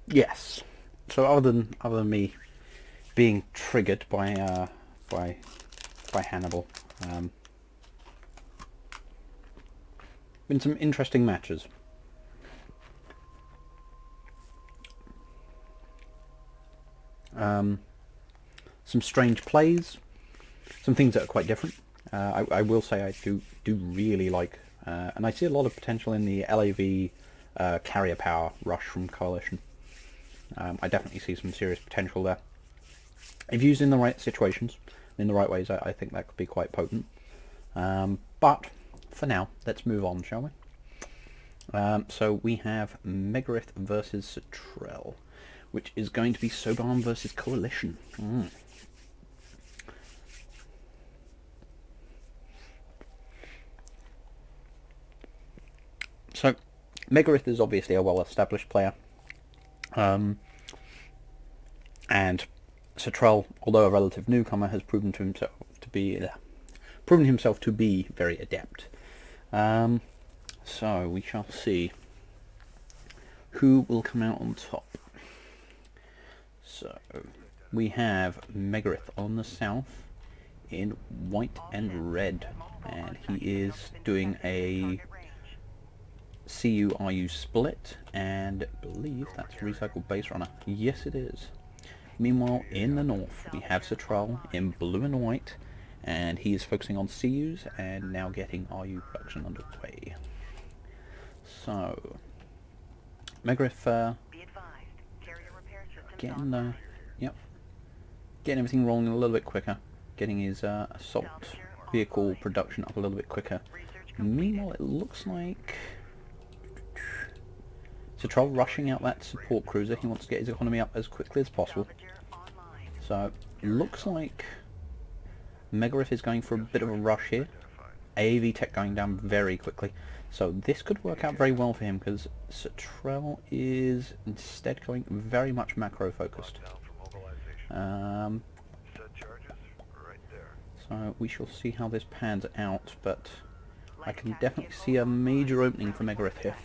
Yes. So other than me being triggered by by Hannibal, um, been some interesting matches. Um, some strange plays, some things that are quite different. I will say I do really like, and I see a lot of potential in the LAV carrier power rush from Coalition. I definitely see some serious potential there. If used in the right situations, in the right ways, I think that could be quite potent. But for now, let's move on, shall we? So we have Megarith versus Citrell, which is going to be Sodan versus Coalition. So Megarith is obviously a well-established player, and Citrell, although a relative newcomer, has proven himself to be very adept. So we shall see who will come out on top. So we have Megarith on the south in white and red, and he is doing a CU-RU split, and I believe that's recycled base runner. Yes, it is. Meanwhile, in the north, we have Citrell in blue and white, and he is focusing on CUs and now getting RU production underway. So, Megarith getting yep, getting everything rolling a little bit quicker, getting his assault vehicle production up a little bit quicker. Meanwhile, it looks like Citrell rushing out that support cruiser. He wants to get his economy up as quickly as possible. So, looks like Megarith is going for a bit of a rush here. AAV tech going down very quickly. So this could work out very well for him because Citrell is instead going very much macro focused. So we shall see how this pans out, but I can definitely see a major opening for Megarith here.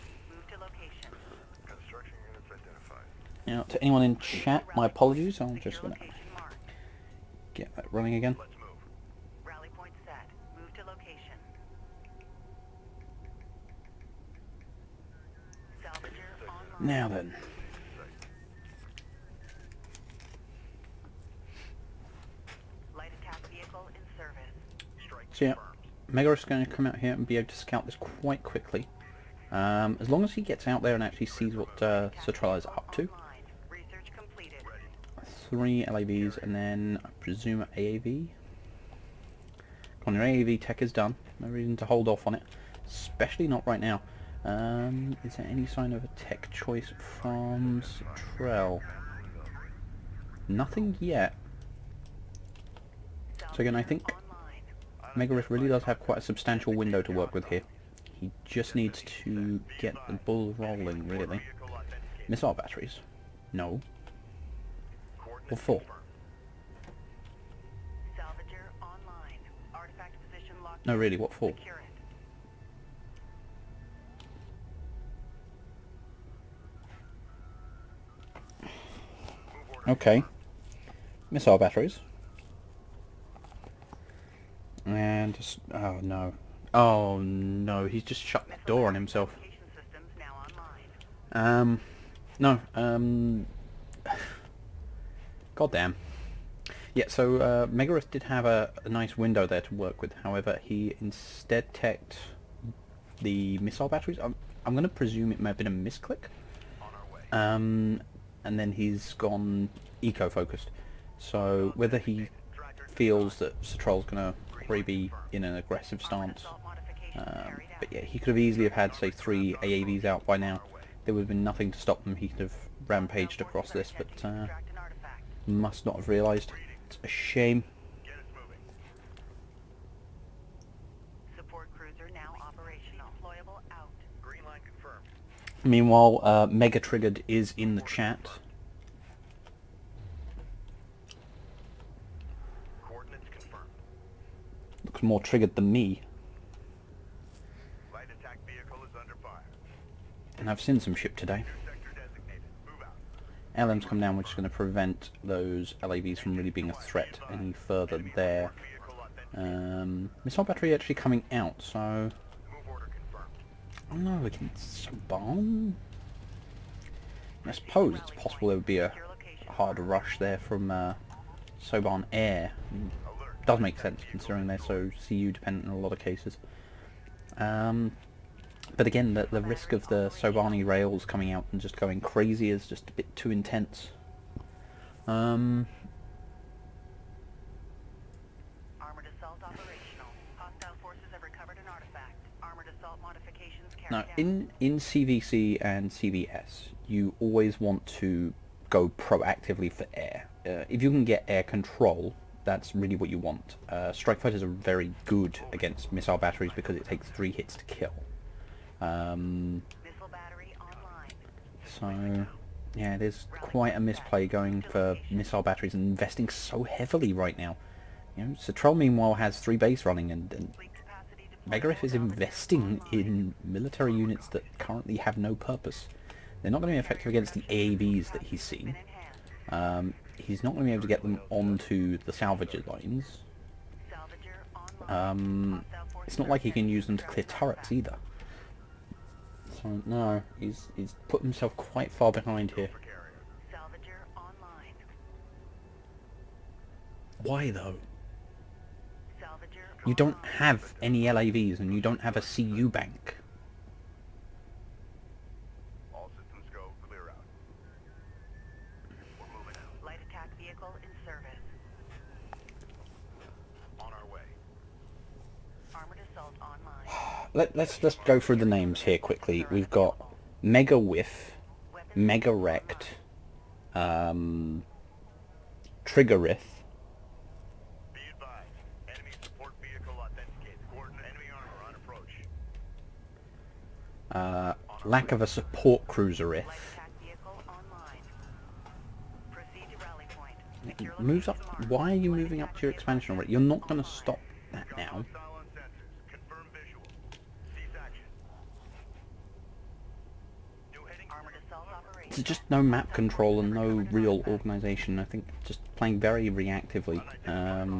Now, to anyone in chat, my apologies. I'm just going to get that running again. Now then. So yeah, Megarith's going to come out here and be able to scout this quite quickly. As long as he gets out there and actually sees what Citrell is up to. 3 LAVs and then I presume AAV. Come on, your AAV tech is done. No reason to hold off on it, especially not right now. Is there any sign of a tech choice from Citrell? Nothing yet. So again, I think Megarith really does have quite a substantial window to work with here. He just needs to get the ball rolling, really. Missile batteries? No. What for? No, really, what for? Okay. Missile batteries. And just... oh no. Oh no, he's just shut the door on himself. No, goddamn. Yeah, so Megarith did have a nice window there to work with. However, he instead teched the missile batteries. I'm going to presume it may have been a misclick. And then he's gone eco-focused. So whether he feels that Citrell's going to probably be in an aggressive stance. But yeah, he could have easily have had, say, 3 AAVs out by now. There would have been nothing to stop them. He could have rampaged across this, but must not have realised. It's a shame. Meanwhile, Mega Triggered is in the chat. Looks more triggered than me. And I've seen some ship today. LM's come down, which is going to prevent those LAVs from really being a threat any further there. Missile battery actually coming out, so... I don't know, against Soban? I suppose it's possible there would be a harder rush there from Soban Air. Does make sense considering they're so CU dependent in a lot of cases. But again, the risk of the Sobani rails coming out and just going crazy is just a bit too intense. Armored assault operational. Hostile forces have recovered an artifact. Armored assault modifications carried Now, out. in CVC and CVS, you always want to go proactively for air. If you can get air control, that's really what you want. Strike fighters are very good against missile batteries because it takes 3 hits to kill. Missile battery online. So, yeah, there's quite a misplay going for missile batteries and investing so heavily right now. You know, Satrell meanwhile has 3 base running, and Fleet capacity deployed. Megarith is investing in military units that currently have no purpose. They're not going to be effective against the AAVs that he's seen. He's not going to be able to get them onto the salvager lines. Salvager online. Hostile forces It's not are like he can attempting use them to to clear secure turrets either. So no, he's put himself quite far behind here. Salvager online. Why though? Salvager You don't online. have any LAVs and you don't have a CU bank. All systems go, clear out. We're moving out. Light attack vehicle in service. On our way. Armored assault online. Let's just go through the names here quickly. We've got Mega Whiff, Mega Wrecked, Triggerith, Be advised. Enemy support vehicle authenticated. Coordinate enemy armor on approach. lack of a support cruiserith. Light attack vehicle online. Proceed to rally point. Secure Moves up. location marked. Why are you Light moving attack up to your vehicle expansion already? in You're not service going to online. stop that now. Hostile on sensors. Confirm visual. Cease action. New heading. Armored assault operation. There's just no map control and no real organisation. I think just playing very reactively. Authenticate.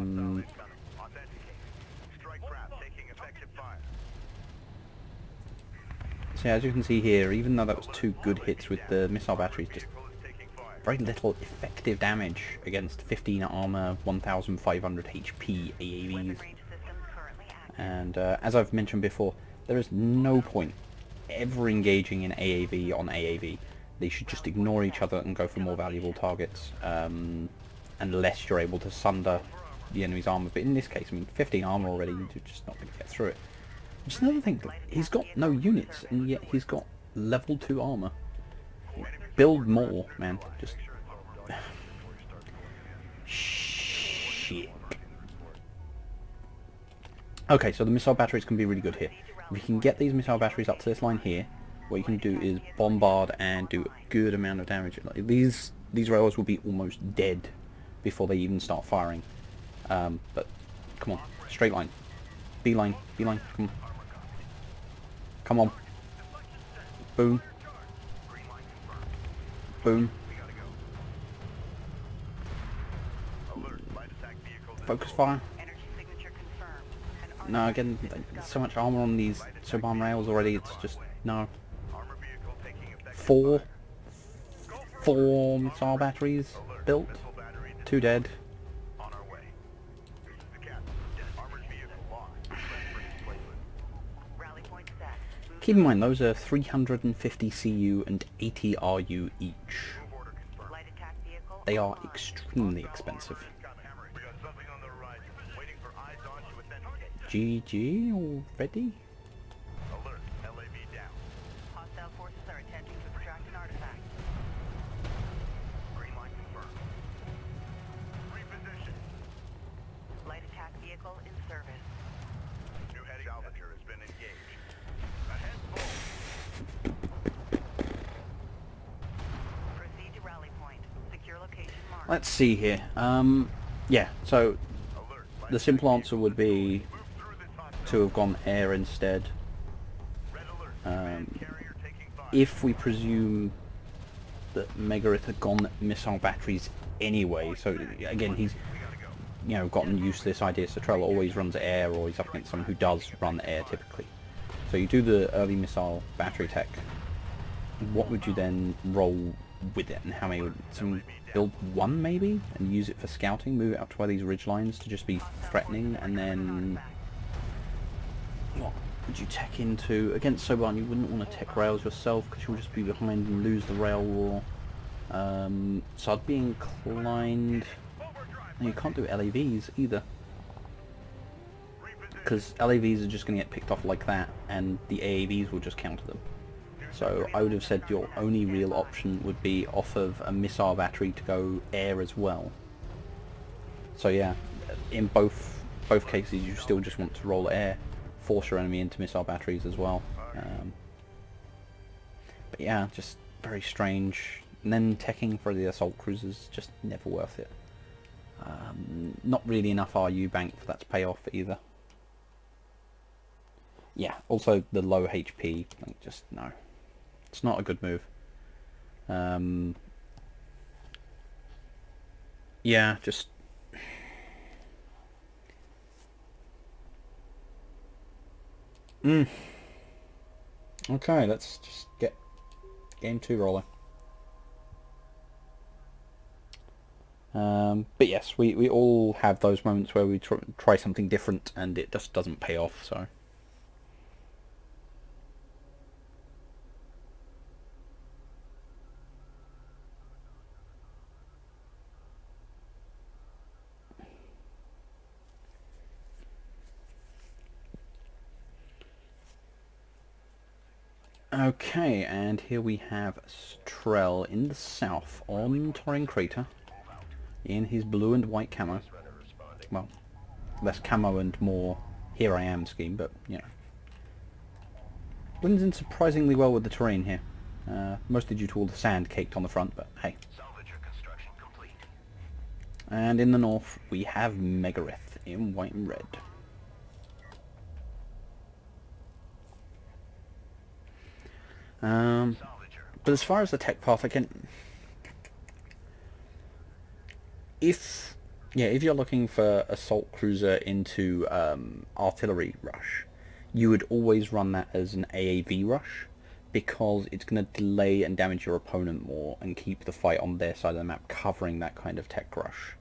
Strike craft taking effective fire. So as you can see here, even though that was 2 good hits with the missile batteries, just Vehicle is taking fire. very little effective damage against 15 armor, 1500 HP AAVs. Range systems currently active. And as I've mentioned before, there is no point ever engaging in AAV on AAV. They should just ignore each other and go for more valuable targets, unless you're able to sunder the enemy's armor. But in this case, I mean, 15 armor already, you're just not going to get through it. Just another thing, he's got no units, and yet he's got level 2 armor. Build more, man. Just... Shit. Okay, so the missile batteries can be really good here. If you can get these missile batteries up to this line here, what you can do is bombard and do a good amount of damage. Like these rails will be almost dead before they even start firing. But come on, straight line, beeline, beeline, come on, come on, boom, boom. Focus fire. Energy signature confirmed. An No, artifact again, has been there's discovered. so much armor on these Soban rails already. It's just no. Armor vehicle taking effective Four fire. missile batteries built. Missile battery 2 dead. on our way. This is the captain. Armored vehicle lost. Ready for displacement. Rally point set. Move Keep in mind, those are 350 CU and 80 RU each. Move order confirmed. light attack vehicle. They are online. extremely expensive. We got something on the horizon. Waiting for eyes on to authenticate. GG already? Alert. LAV down. Hostile forces are attempting to extract an artifact. Green line confirmed. Reposition. Light attack vehicle in service. New heading. Salvager has been engaged. Ahead full. Proceed to rally point. Secure location marked. Let's see here. Yeah, so Alert. the simple answer would be Move through this hostile. to have gone air instead. Red alert. Command carrier taking fire. If we presume that Megarith had gone missile batteries anyway. So again, he's gotten used to this idea. Satrell always runs air, or he's up against someone who does run air typically. So you do the early missile battery tech. What would you then roll with it, and how many would build one maybe and use it for scouting, move it up to where these ridge lines to just be threatening, and then what would you tech into against Soban? You wouldn't want to tech rails yourself because you'll just be behind and lose the rail war. So I'd be inclined. No, you can't do LAVs either, because LAVs are just going to get picked off like that, and the AAVs will just counter them. So I would have said your only real option would be off of a missile battery to go air as well. So yeah, in both cases you still just want to roll air, force your enemy into missile batteries as well. But yeah, just very strange. And then teching for the assault cruisers, just never worth it. Not really enough RU bank for that to pay off either. Yeah, also the low HP, like, just no. It's not a good move. Yeah, just... Okay, let's just get game 2 rolling. But yes, we all have those moments where we try something different and it just doesn't pay off, so... Okay, and here we have Strel in the south on Torring Crater in his blue and white camo. Well, less camo and more here I am scheme, but you know. Blends in surprisingly well with the terrain here. Mostly due to all the sand caked on the front, but hey. And in the north we have Megarith in white and red. But as far as the tech path, again, if you're looking for assault cruiser into artillery rush, you would always run that as an AAV rush, because it's going to delay and damage your opponent more and keep the fight on their side of the map, covering that kind of tech rush.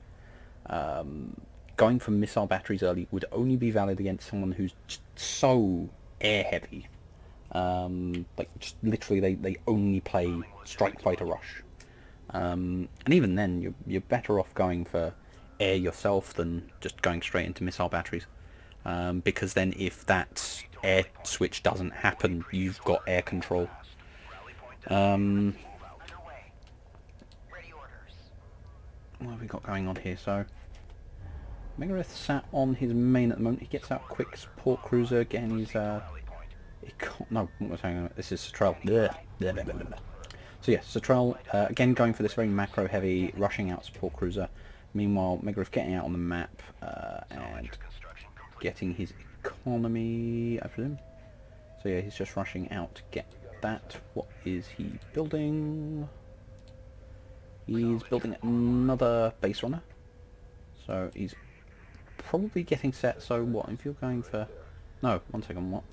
Going for missile batteries early would only be valid against someone who's just so air heavy. Like just literally they only play strike fighter rush, and even then you're better off going for air yourself than just going straight into missile batteries, because then if that air switch doesn't happen, you've got air control. What have we got going on here? So Megarith sat on his main at the moment. He gets out quick support cruiser, again he's no, what was I saying? This is Satrell. So yes, Satrell again going for this very macro heavy, rushing out support cruiser. Meanwhile, Megarith getting out on the map and getting his economy, I presume. So yeah, he's just rushing out to get that. What is he building? He's building another base runner. So he's probably getting set. So what, if you're going for... No, one second, what?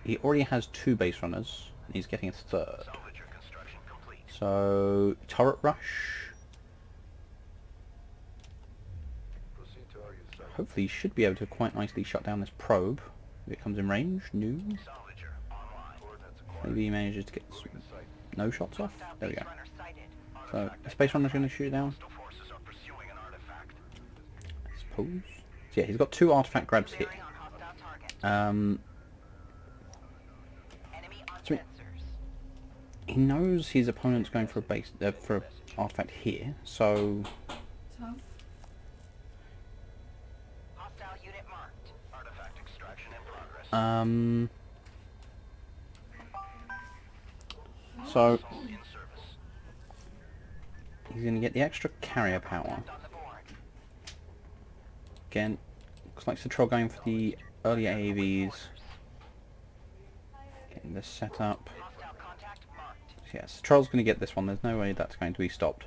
He already has 2 base runners, and he's getting a 3rd. So, turret rush. Hopefully he should be able to quite nicely shut down this probe if it comes in range. No. Maybe he manages to get no shots off. There we go. So, the space runner's going to shoot it down. I suppose. So yeah, he's got 2 artifact grabs here. So he knows his opponent's going for a base for an artifact here, so so he's going to get the extra carrier power. Again, looks like Satrell going for the early AAVs. Getting this set up. yes, Troll's going to get this one. There's no way that's going to be stopped.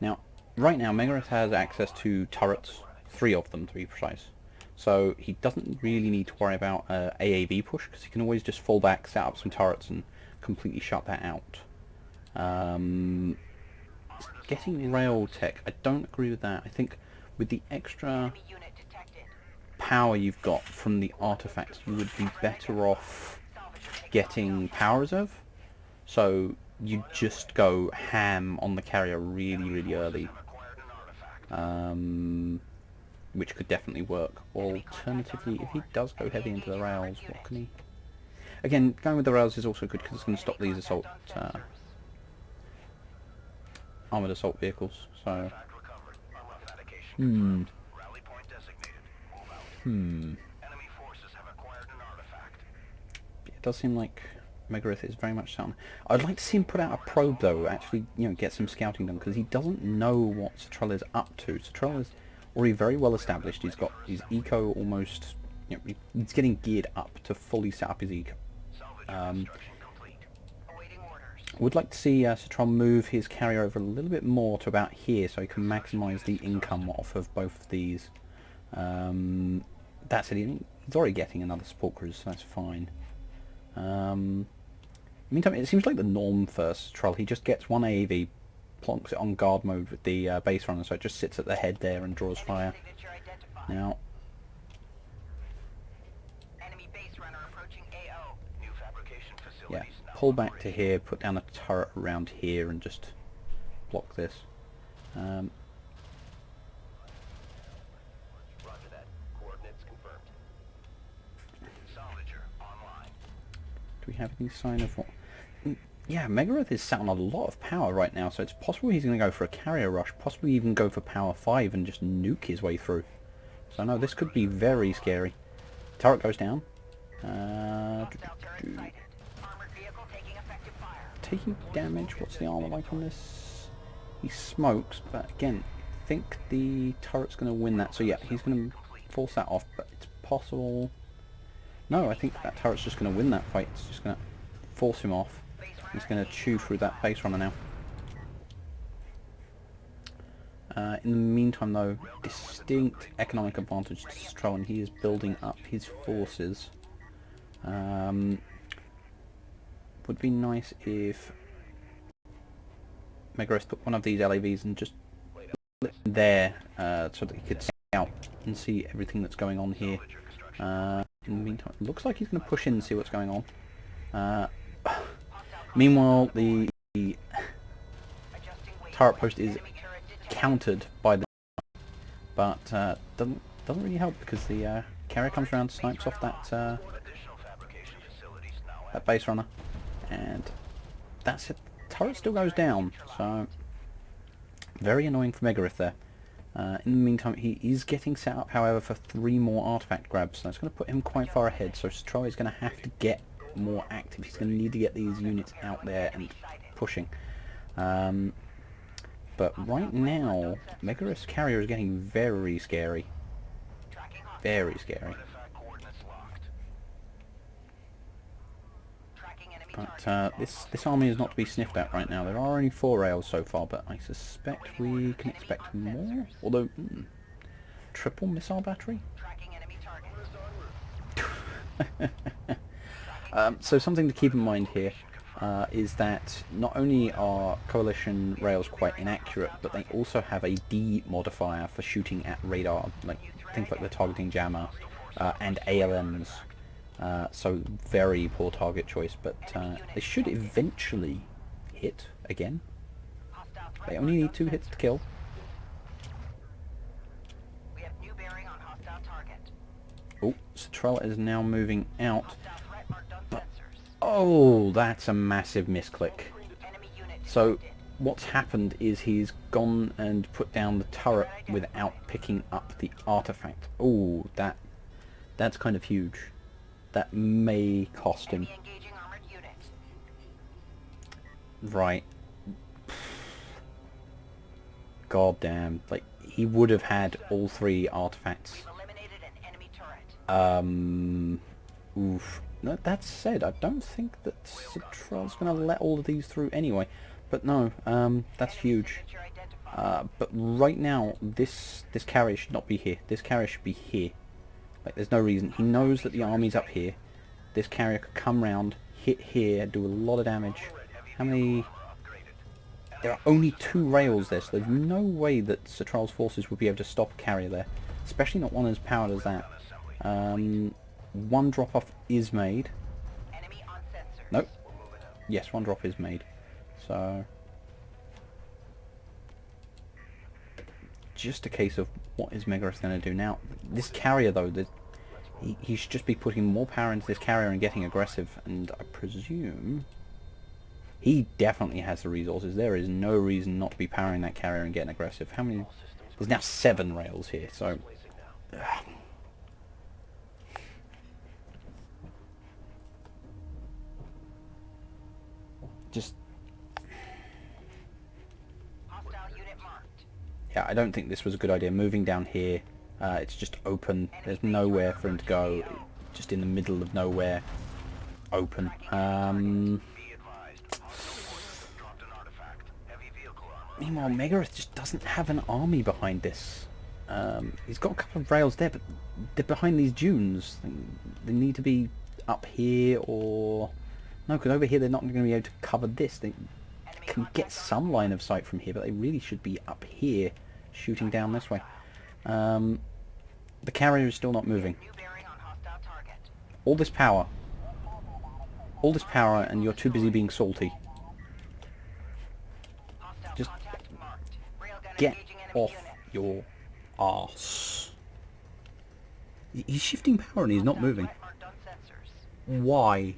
Now, right now, Megareth has access to turrets, 3 of them to be precise. So he doesn't really need to worry about AAV push, because he can always just fall back, set up some turrets, and completely shut that out. Getting rail tech, I don't agree with that. I think with the extra power you've got from the artifacts, you would be better off getting power reserve. So you just go ham on the carrier really, really early, which could definitely work. Alternatively, if he does go heavy into the rails, what can he... Again, going with the rails is also good because it's going to stop these assault, armoured assault vehicles. So, it does seem like Megarith is very much sound. I'd like to see him put out a probe though, actually, get some scouting done, because he doesn't know what Satrell is up to. Satrell is already very well established. He's got his eco almost, he's getting geared up to fully set up his eco. Would like to see Satrell move his carrier over a little bit more to about here, so he can maximise the income off of both of these. That's it. He's already getting another support cruiser, so that's fine. Meantime, it seems like the norm for Satrell, he just gets one AAV, plonks it on guard mode with the base runner, so it just sits at the head there and draws fire. Now, yeah, pull back to here, put down a turret around here, and just block this. Roger that. Coordinates confirmed. Salvager online. Do we have any sign of what... Yeah, Megarith is sat on a lot of power right now, so it's possible he's going to go for a carrier rush, possibly even go for power 5 and just nuke his way through. So no, this could be very scary. Turret goes down. Taking damage, what's the armor like on this? He smokes, but again, I think the turret's going to win that. So yeah, he's going to force that off, but it's possible... No, I think that turret's just going to win that fight. It's just going to force him off. He's going to chew through that base runner now. In the meantime, though, distinct economic advantage to Satrell, and he is building up his forces. Would be nice if Megarith put one of these LAVs and just lit there, so that he could scout and see everything that's going on here. In the meantime, it looks like he's going to push in and see what's going on. Meanwhile, the turret post is countered by the... But doesn't really help, because the carrier comes around, snipes off that base runner, and that's it. Turret still goes down, so very annoying for Megarith there. In the meantime, he is getting set up, however, for 3 more artifact grabs, so it's going to put him quite far ahead. So Satrell is going to have to get more active. He's going to need to get these units out there and pushing. But right now, Megarith's carrier is getting very scary. Very scary. But this army is not to be sniffed at right now. There are only 4 rails so far, but I suspect we can expect more. Although, triple missile battery? So something to keep in mind here is that not only are coalition rails quite inaccurate, but they also have a D modifier for shooting at radar, like things like the targeting jammer and ALMs. So very poor target choice, but they should eventually hit again. They only need 2 hits to kill. Oh, Satrell is now moving out. But, oh, that's a massive misclick. So what's happened is he's gone and put down the turret without picking up the artifact. Oh, that's kind of huge. That may cost him. Right. God damn. Like, he would have had all 3 artifacts. Oof. That said, I don't think that Citral's going to let all of these through anyway. But no, that's huge. But right now, this carrier should not be here. This carrier should be here. Like, there's no reason. He knows that the army's up here. This carrier could come round, hit here, do a lot of damage. How many... There are only 2 rails there, so there's no way that Citral's forces would be able to stop a carrier there. Especially not one as powered as that. 1 drop-off is made. Nope. Yes, 1 drop is made. So... just a case of what is Megareth going to do now. This carrier, though, he should just be putting more power into this carrier and getting aggressive, and I presume he definitely has the resources. There is no reason not to be powering that carrier and getting aggressive. How many? There's now 7 rails here, so... just... yeah, I don't think this was a good idea. Moving down here, it's just open. There's nowhere for him to go. Just in the middle of nowhere. Open. Meanwhile, Megareth just doesn't have an army behind this. He's got a couple of rails there, but they're behind these dunes. They need to be up here or... no, because over here they're not going to be able to cover this. They can get some line of sight from here, but they really should be up here, shooting down this way. The carrier is still not moving. All this power, and you're too busy being salty. Just get off your arse. He's shifting power and he's not moving. Why?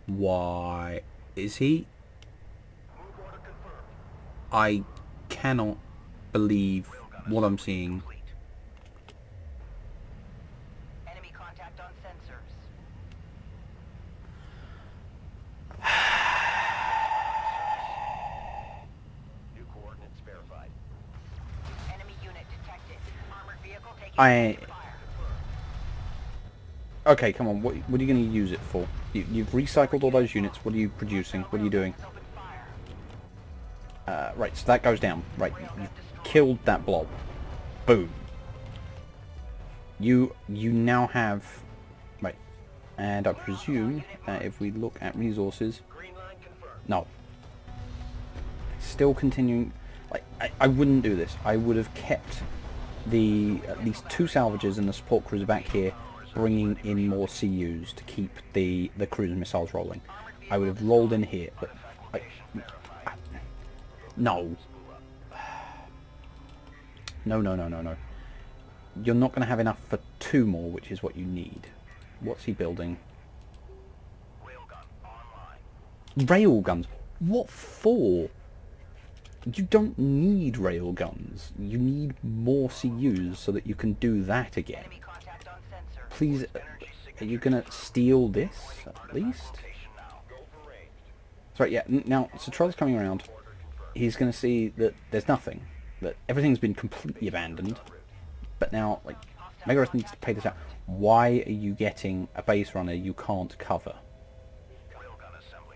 Why is he? I cannot believe what I'm seeing. Enemy contact on sensors. New coordinates verified. Enemy unit detected. Armored vehicle taking fire. Okay, come on. What are you going to use it for? You've recycled all those units. What are you producing? What are you doing? Right, so that goes down. Right, you killed that blob. Boom. You now have... right. And I presume that if we look at resources... no. Still continuing... like, I wouldn't do this. I would have kept the at least 2 salvages and the support cruiser back here, bringing in more CUs to keep the cruise missiles rolling. I would have rolled in here, but... no. No. You're not going to have enough for 2 more, which is what you need. What's he building? Railguns? What for? You don't need railguns. You need more CUs so that you can do that again. Please, are you going to steal this, at least? Sorry, yeah, now, so Troll's coming around. He's going to see that there's nothing. That everything's been completely abandoned. But now, like, Megareth needs to pay this out. Why are you getting a base runner you can't cover?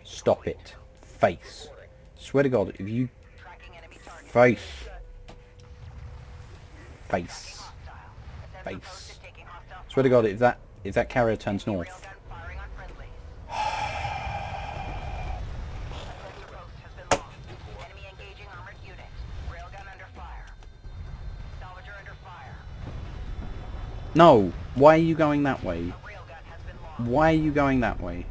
Stop it. Face. Swear to God, if you... face. Face. Face. Swear to God, if that carrier turns north... no! Why are you going that way? Why are you going that way?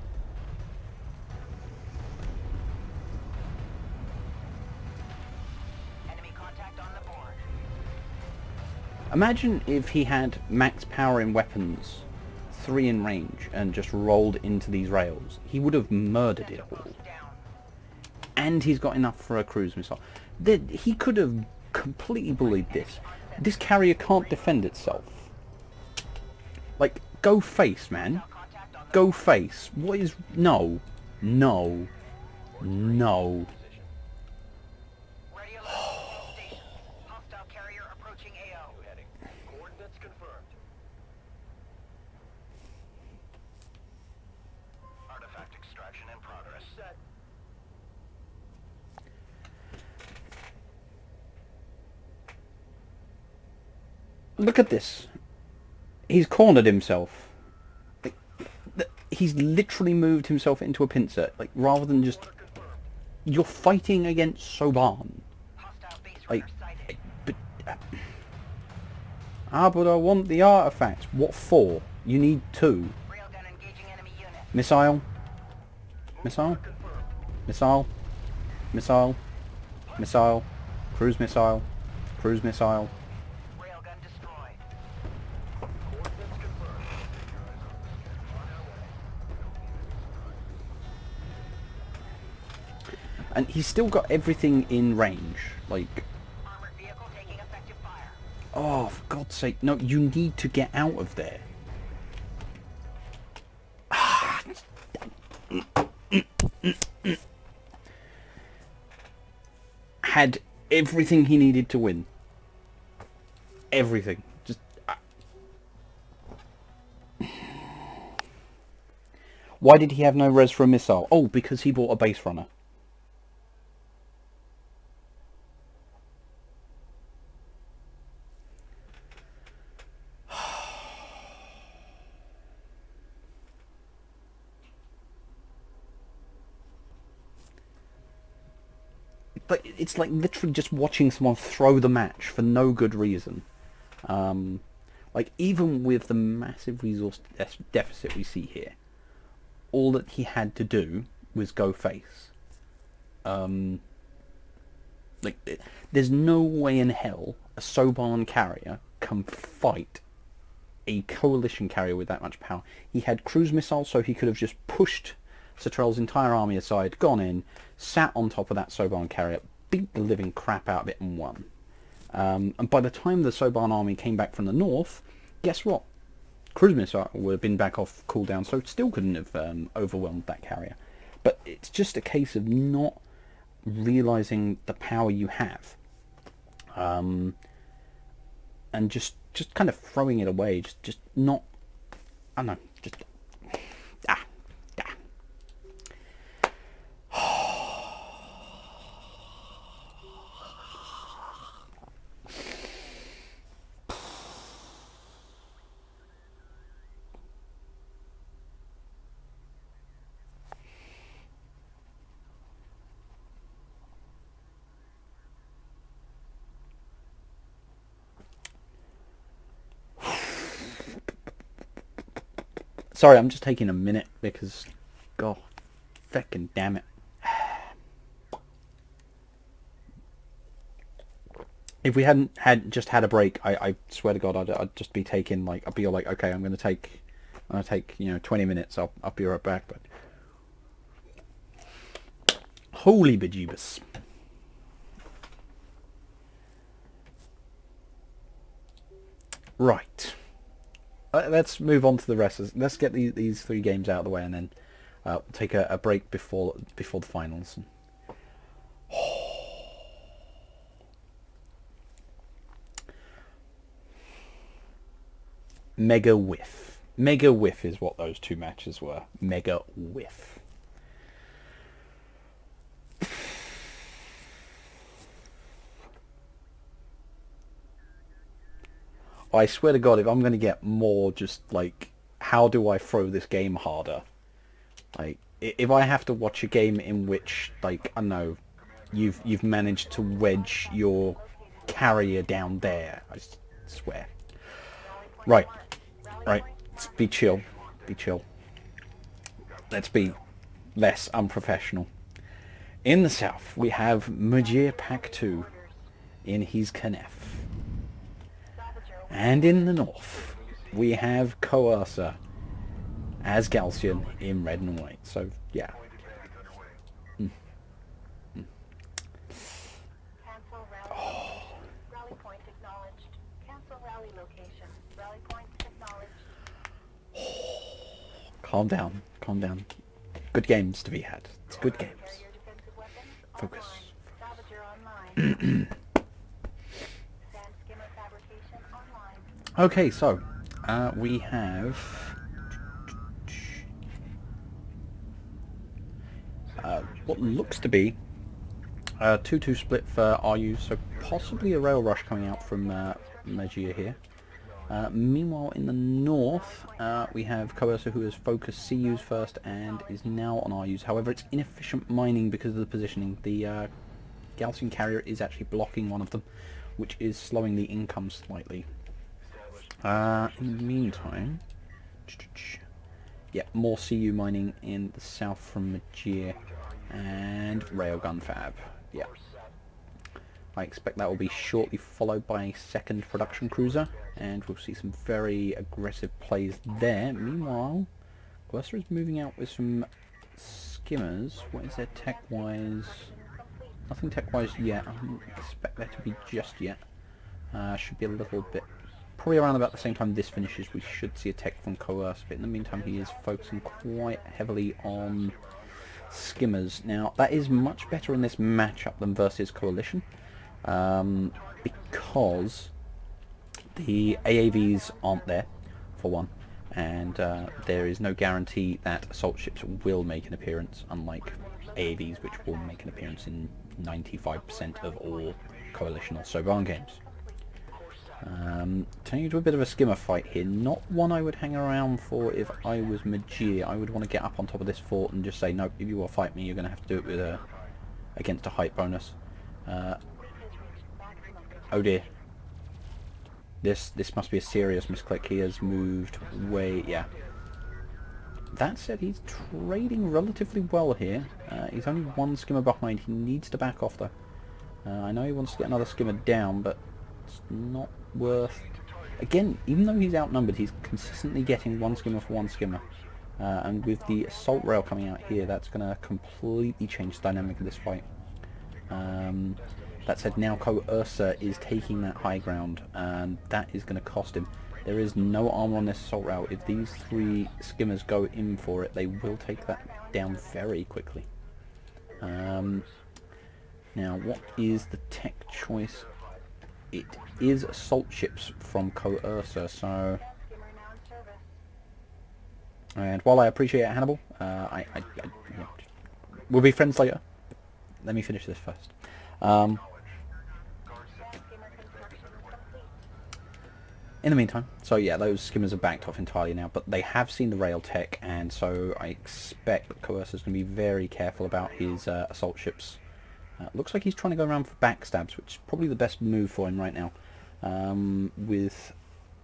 Imagine if he had max power in weapons, 3 in range, and just rolled into these rails. He would have murdered it all. And he's got enough for a cruise missile. He could have completely bullied this. This carrier can't defend itself. Like, go face, man. Go face. What is... no. No. No. Look at this. He's cornered himself. Like, he's literally moved himself into a pincer. Like, rather than just... You're fighting against Soban. Hostile base Like, runner sighted. but... but I want the artifacts. What for? You need 2. Railgun engaging enemy unit. Missile. Missile. Missile. Missile. Missile. Cruise missile. Cruise missile. Railgun destroyed. And he's still got everything in range. Like, Armored vehicle taking effective fire. oh, for God's sake. No, you need to get out of there. Had everything he needed to win. Everything. Just... Why did he have no res for a missile? Oh, because he bought a base runner. But it's like literally just watching someone throw the match for no good reason. Like, even with the massive resource deficit we see here, all that he had to do was go face. Like, there's no way in hell a Soban carrier can fight a coalition carrier with that much power. He had cruise missiles, so he could have just pushed Satrell's entire army aside, gone in, sat on top of that Soban carrier, beat the living crap out of it and won. And by the time the Soban army came back from the north, guess what? Cruise missile would have been back off cooldown, so it still couldn't have overwhelmed that carrier. But it's just a case of not realizing the power you have, and just kind of throwing it away, just not, I don't know, just Sorry, I'm just taking a minute because, God, feckin' damn it. If we hadn't just had a break, I swear to God, I'd just be taking, like, I'd be like, okay, I'm gonna take 20 minutes. I'll be right back. But holy bejeebus. Right. Let's move on to the rest. Let's get these 3 games out of the way, and then we'll take a break before the finals. Mega whiff. Mega whiff is what those 2 matches were. Mega whiff. I swear to God, if I'm going to get more just, like, how do I throw this game harder? Like, if I have to watch a game in which, like, I don't know, you've managed to wedge your carrier down there, I swear. Right. Let's be chill. Be chill. Let's be less unprofessional. In the south, we have Mujir Pack 2 in his Knef. And in the north, we have Coercer as Galcian in red and white. So, yeah. Cancel rally. Rally point acknowledged. Cancel rally location. Rally point acknowledged. Calm down. Calm down. Good games to be had. It's good games. Carrier defensive weapon Focus. online. Salvager online. Sand skimmer fabrication online. Okay, so we have what looks to be a 2-2 split for RU, so possibly a rail rush coming out from Mejia here. Meanwhile, in the north, we have Coercer, who has focused CUs first and is now on RUs. However, it's inefficient mining because of the positioning. The Gaussian carrier is actually blocking one of them, which is slowing the income slightly. In the meantime, yeah, more CU mining in the south from Majir and Railgun Fab. Yeah. I expect that will be shortly followed by a second production cruiser, and we'll see some very aggressive plays there. Meanwhile, Gloucester is moving out with some skimmers. What is there tech-wise? Nothing tech-wise yet. I don't expect there to be just yet. Should be a little bit... Probably around about the same time this finishes, we should see a tech from Coercer. But in the meantime, he is focusing quite heavily on skimmers. Now, that is much better in this matchup than versus Coalition. Because the AAVs aren't there, for one, and there is no guarantee that assault ships will make an appearance, unlike AAVs, which will make an appearance in 95% of all Coalition or Soban games. Turning into a bit of a skimmer fight here, not one I would hang around for if I was Majir. I would want to get up on top of this fort and just say, nope, if you will fight me, you're going to have to do it with against a height bonus. Oh dear. This must be a serious misclick. He has moved way... yeah. That said, he's trading relatively well here. He's only one skimmer behind. He needs to back off though. I know he wants to get another skimmer down, but it's not worth... Again, even though he's outnumbered, he's consistently getting one skimmer for one skimmer. And with the assault rail coming out here, that's going to completely change the dynamic of this fight. That said, now Coercer is taking that high ground, and that is going to cost him. There is no armor on this assault rail. If these three skimmers go in for it, they will take that down very quickly. Now, what is the tech choice? It is assault ships from Coercer, so... And while I appreciate it, Hannibal, yeah, we'll be friends later. Let me finish this first. In the meantime, so yeah, those skimmers are backed off entirely now, but they have seen the rail tech, and so I expect that Coercer's going to be very careful about his assault ships. Looks like he's trying to go around for backstabs, which is probably the best move for him right now, with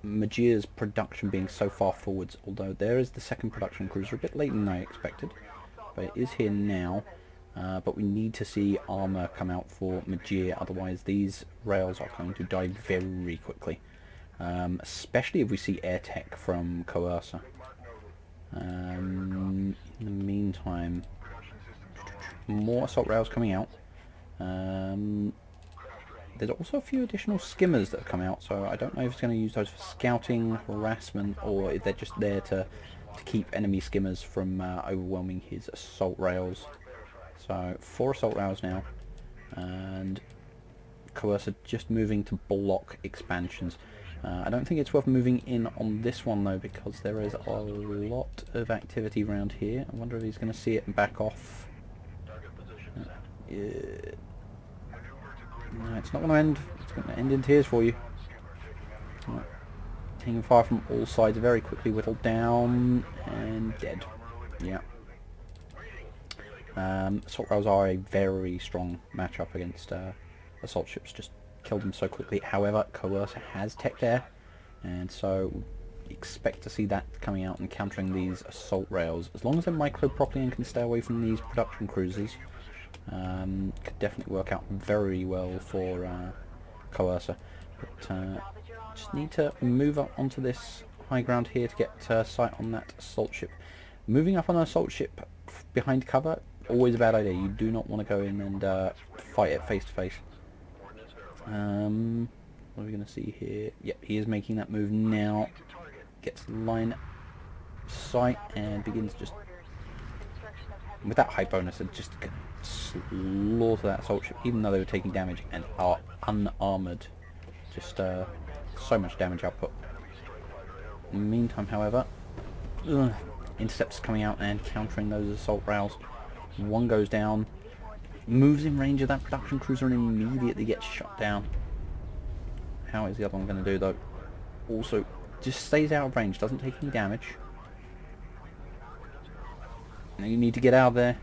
Majir's production being so far forwards, although there is the second production cruiser, a bit later than I expected, but it is here now. But we need to see armor come out for Majir, otherwise these rails are going to die very quickly. Especially if we see air tech from Coercer. In the meantime, more assault rails coming out. There's also a few additional skimmers that have come out, so I don't know if it's going to use those for scouting, harassment, or if they're just there to keep enemy skimmers from overwhelming his assault rails. So 4 assault rails now, and Coercer just moving to block expansions. I don't think it's worth moving in on this one though, because there is a lot of activity around here. I wonder if he's going to see it and back off. No, it's not going to end. It's going to end in tears for you. Right. Taking fire from all sides, very quickly whittled down and dead. Yeah. Assault rails are a very strong matchup against assault ships. Just killed them so quickly. However, Coercer has tech there, and so expect to see that coming out and countering these assault rails. As long as they're micro properly and can stay away from these production cruisers, could definitely work out very well for Coercer. But just need to move up onto this high ground here to get sight on that assault ship. Moving up on an assault ship behind cover, always a bad idea. You do not want to go in and fight it face to face. What are we going to see here? Yep, he is making that move now. Gets line sight and begins just... With that high bonus, they're just going to slaughter that assault ship, even though they were taking damage and are unarmoured. Just so much damage output. In the meantime, however, intercepts coming out and countering those assault rails. One goes down, moves in range of that production cruiser and immediately gets shot down. How is the other one going to do though? Also just stays out of range, doesn't take any damage. Now you need to get out of there.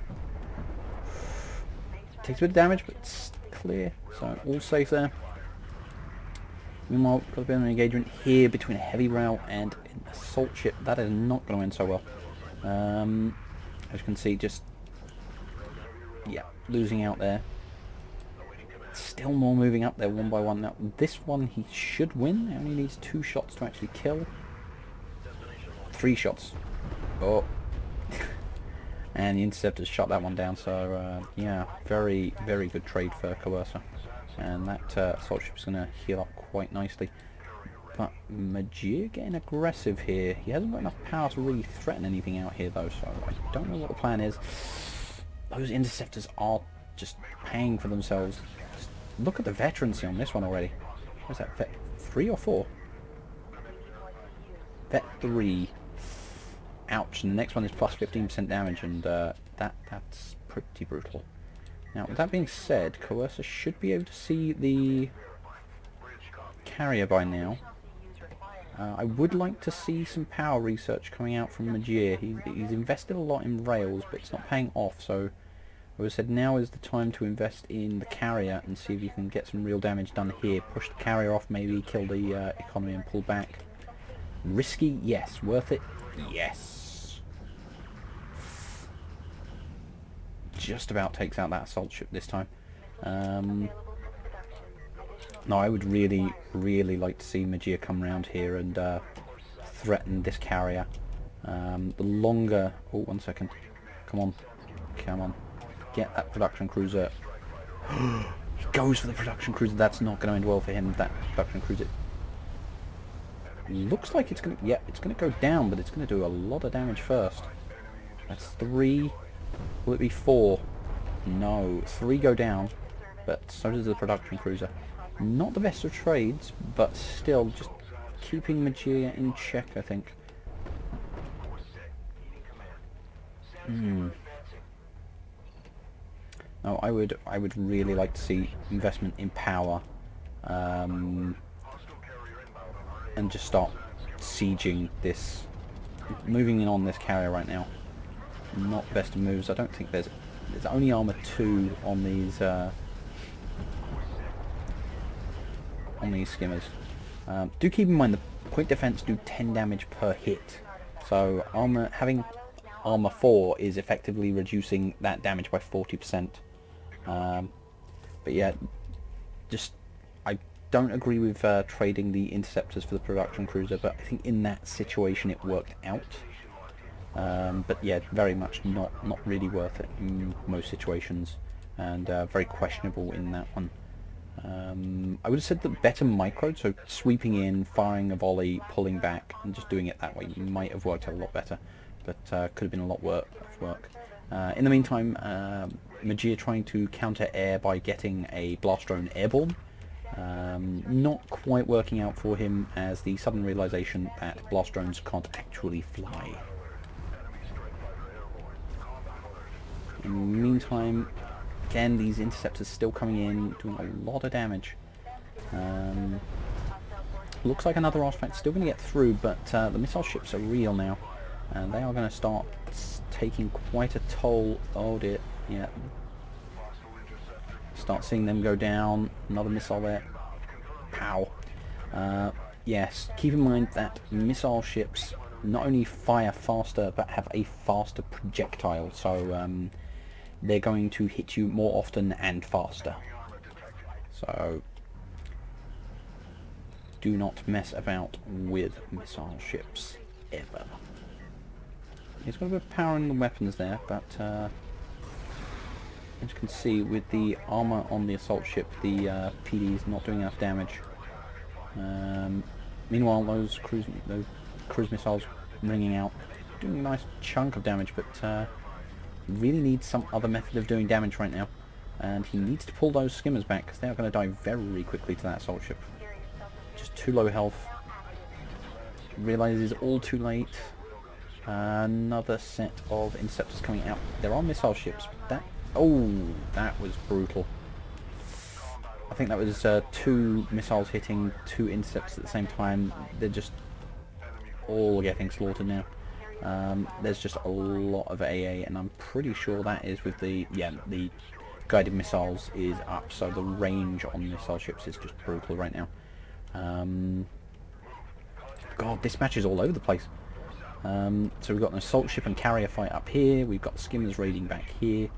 Takes a bit of damage, but it's clear, so all safe there. Meanwhile, got a bit of an engagement here between a heavy rail and an assault ship. That is not going to end so well. As you can see, just losing out there. Still more moving up there one by one. Now this one he should win. He only needs 2 shots to actually kill. 3 shots. Oh. And the interceptors shot that one down. So yeah, very good trade for Coercer. And that assault ship's going to heal up quite nicely. But Majir getting aggressive here. He hasn't got enough power to really threaten anything out here though, so I don't know what the plan is. Those interceptors are just paying for themselves. Just look at the veterancy on this one already. What's that, Vet 3 or 4? Vet 3. Ouch, and the next one is plus 15% damage, and that's pretty brutal. Now, with that being said, Coercer should be able to see the carrier by now. I would like to see some power research coming out from Majir. He's invested a lot in rails, but it's not paying off, so I would have said now is the time to invest in the carrier and see if you can get some real damage done here. Push the carrier off, maybe kill the economy and pull back. Risky? Yes. Worth it? Yes. Just about takes out that assault ship this time. No, I would really like to see Majir come around here and threaten this carrier. The longer... Oh, 1 second. Come on. Come on. Get that production cruiser. He goes for the production cruiser. That's not going to end well for him, that production cruiser. Looks like it's going to... Yeah, it's going to go down, but it's going to do a lot of damage first. That's 3. Will it be 4? No. 3 go down, but so does the production cruiser. Not the best of trades, but still just keeping Majir in check, I think. No, I would really like to see investment in power, and just start sieging this, moving in on this carrier right now. Not best of moves. I don't think there's only armor 2 on these skimmers. Do keep in mind the point defense do 10 damage per hit, so having armor 4 is effectively reducing that damage by 40%. But yeah, just I don't agree with trading the interceptors for the production cruiser, but I think in that situation it worked out. But yeah, very much not really worth it in most situations, and very questionable in that one. I would have said that better micro, so sweeping in, firing a volley, pulling back, and just doing it that way might have worked out a lot better, but could have been a lot work. In the meantime, Majir trying to counter air by getting a blast drone airborne. Not quite working out for him, as the sudden realization that blast drones can't actually fly. In the meantime, again, these interceptors still coming in, doing a lot of damage. Looks like another artifact still going to get through, but the missile ships are real now, and they are going to start taking quite a toll. Oh dear, yeah. Start seeing them go down. Another missile there. Pow. Yes, keep in mind that missile ships not only fire faster, but have a faster projectile, so they're going to hit you more often and faster. So do not mess about with missile ships ever. He's got a bit of power in the weapons there, but as you can see, with the armor on the assault ship, the PD is not doing enough damage. Meanwhile, those cruise missiles ringing out, doing a nice chunk of damage, but really needs some other method of doing damage right now, and he needs to pull those skimmers back because they are going to die very quickly to that assault ship. Just too low health. Realizes all too late. Another set of interceptors coming out. There are missile ships, but that was brutal. I think that was 2 missiles hitting 2 interceptors at the same time. They're just all getting slaughtered now. There's just a lot of AA, and I'm pretty sure that is with the guided missiles is up, so the range on missile ships is just brutal right now. God, this match is all over the place. So we've got an assault ship and carrier fight up here. We've got skimmers raiding back here.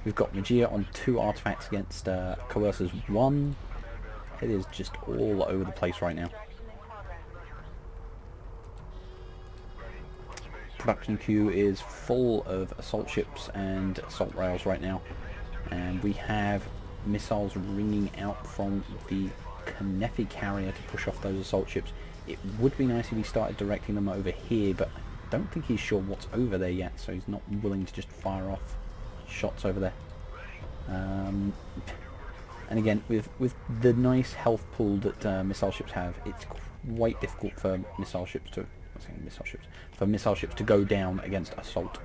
We've got Magia on 2 artifacts against Coercer's 1. It is just all over the place right now. Production queue is full of assault ships and assault rails right now, and we have missiles ringing out from the Knefi carrier to push off those assault ships. It would be nice if he started directing them over here, but I don't think he's sure what's over there yet, so he's not willing to just fire off shots over there. And again, with the nice health pool that missile ships have, it's quite difficult for missile ships to go down against assault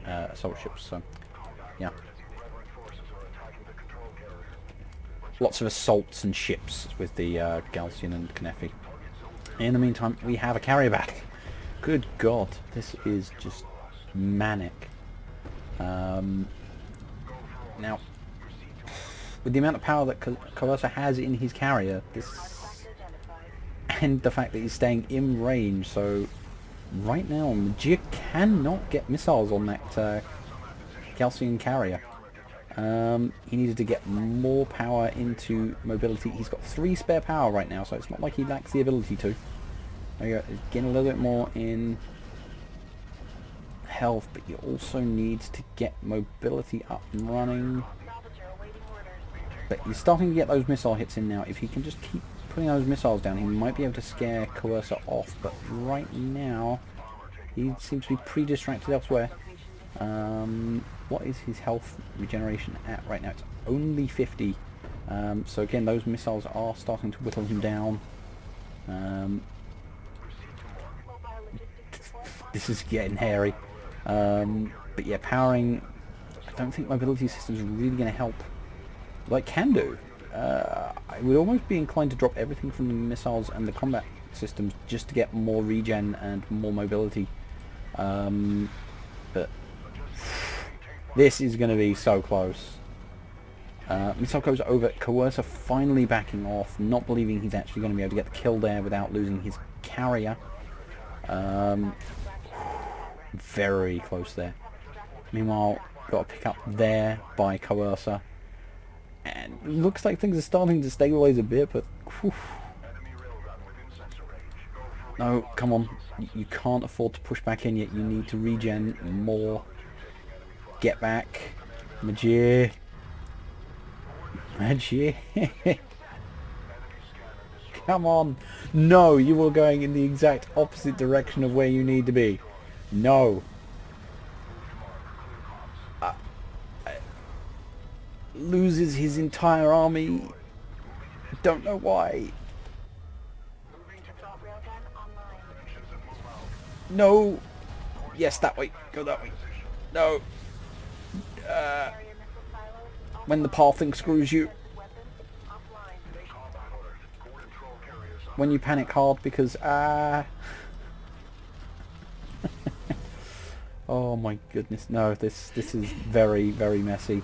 ships. So yeah, lots of assaults and ships with the Galcian and Knefi. In the meantime, we have a carrier back. Good God, this is just manic. Now, with the amount of power that Coercer has in his carrier, and the fact that he's staying in range, so right now Magia cannot get missiles on that Galcian carrier. He needed to get more power into mobility. He's got 3 spare power right now, so it's not like he lacks the ability to. There you go. He's getting a little bit more in health, but he also needs to get mobility up and running. But he's starting to get those missile hits in now. If he can just keep putting those missiles down, he might be able to scare Coercer off, but right now he seems to be pretty distracted elsewhere. What is his health regeneration at right now? It's only 50. So again, those missiles are starting to whittle him down. This is getting hairy. But yeah, powering, I don't think mobility systems are really going to help. Like, can do. I would almost be inclined to drop everything from the missiles and the combat systems just to get more regen and more mobility. But this is going to be so close. Missile goes over. Coercer finally backing off, not believing he's actually going to be able to get the kill there without losing his carrier. Very close there. Meanwhile, got a pick up there by Coercer. And looks like things are starting to stabilize a bit, but whew. No, come on. You can't afford to push back in yet. You need to regen more. Get back. Magia. Magia. Come on. No, you were going in the exact opposite direction of where you need to be. No. Loses his entire army. Don't know why. No. Yes, that way. Go that way. No. When the pathing screws you. When you panic hard because oh my goodness, no, this is very, very messy.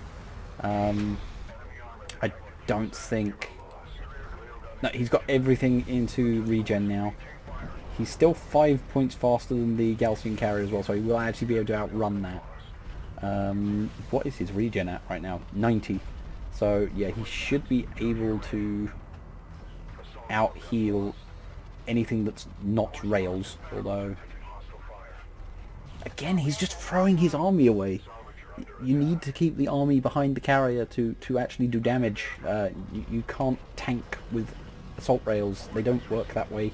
I don't think... No, he's got everything into regen now. He's still 5 points faster than the Galcian carrier as well, so he will actually be able to outrun that. What is his regen at right now? 90. So yeah, he should be able to out-heal anything that's not rails, although... Again, he's just throwing his army away. You need to keep the army behind the carrier to actually do damage. You can't tank with assault rails. They don't work that way.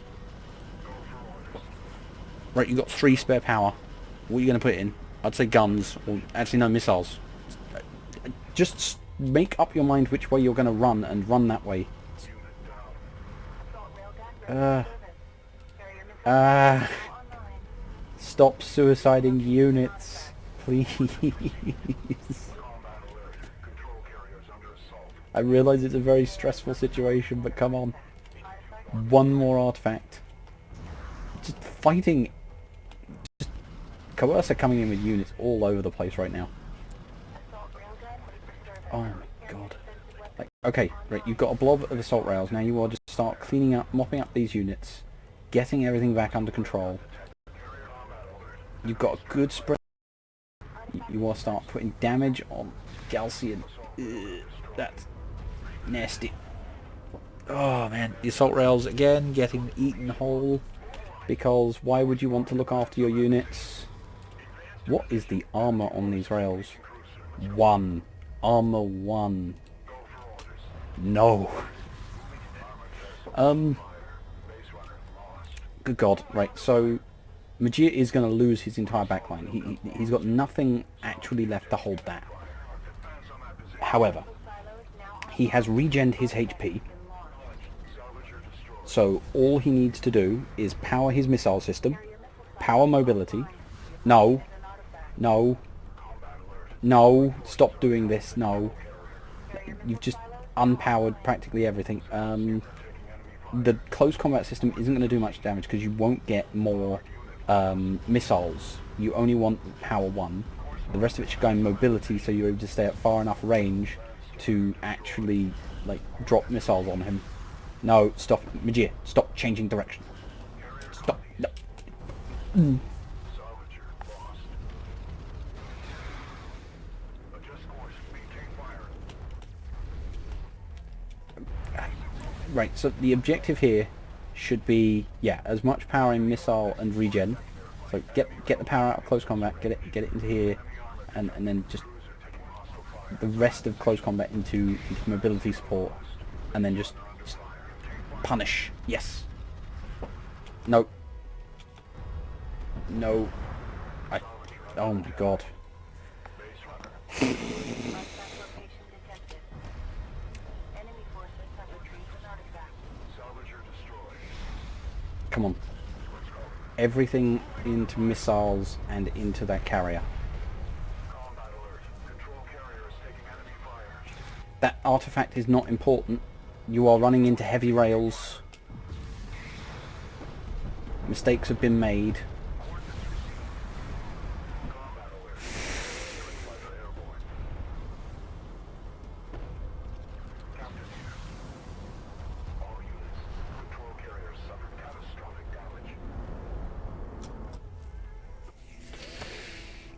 Right, you've got 3 spare power. What are you going to put in? I'd say guns, or actually no, missiles. Just make up your mind which way you're going to run, and run that way. Stop suiciding units, please. I realise it's a very stressful situation, but come on. One more artifact. fighting. Just Coercer coming in with units all over the place right now. Oh my god. Like, okay, right, you've got a blob of assault rails. Now you are just start cleaning up, mopping up these units, getting everything back under control. You've got a good spread. You want to start putting damage on Galcian. Ugh, that's nasty. Oh man, the assault rails again getting eaten whole. Because why would you want to look after your units? What is the armor on these rails? 1. Armor 1. No. Good god. Right, so Majir is going to lose his entire backline. He's got nothing actually left to hold that. However, he has regened his HP. So all he needs to do is power his missile system, power mobility. No. No. No. Stop doing this. No. You've just unpowered practically everything. The close combat system isn't going to do much damage because you won't get more missiles. You only want power 1. The rest of it should go in mobility, so you're able to stay at far enough range to actually like drop missiles on him. No, stop, Majir, stop changing direction. Stop. No. Right, so the objective here should be, yeah, as much power in missile and regen. So get the power out of close combat, get it into here, and then just the rest of close combat into mobility support, and then just punish. Yes. No. No. Oh my god. Come on. Everything into missiles and into that carrier. That artifact is not important. You are running into heavy rails. Mistakes have been made.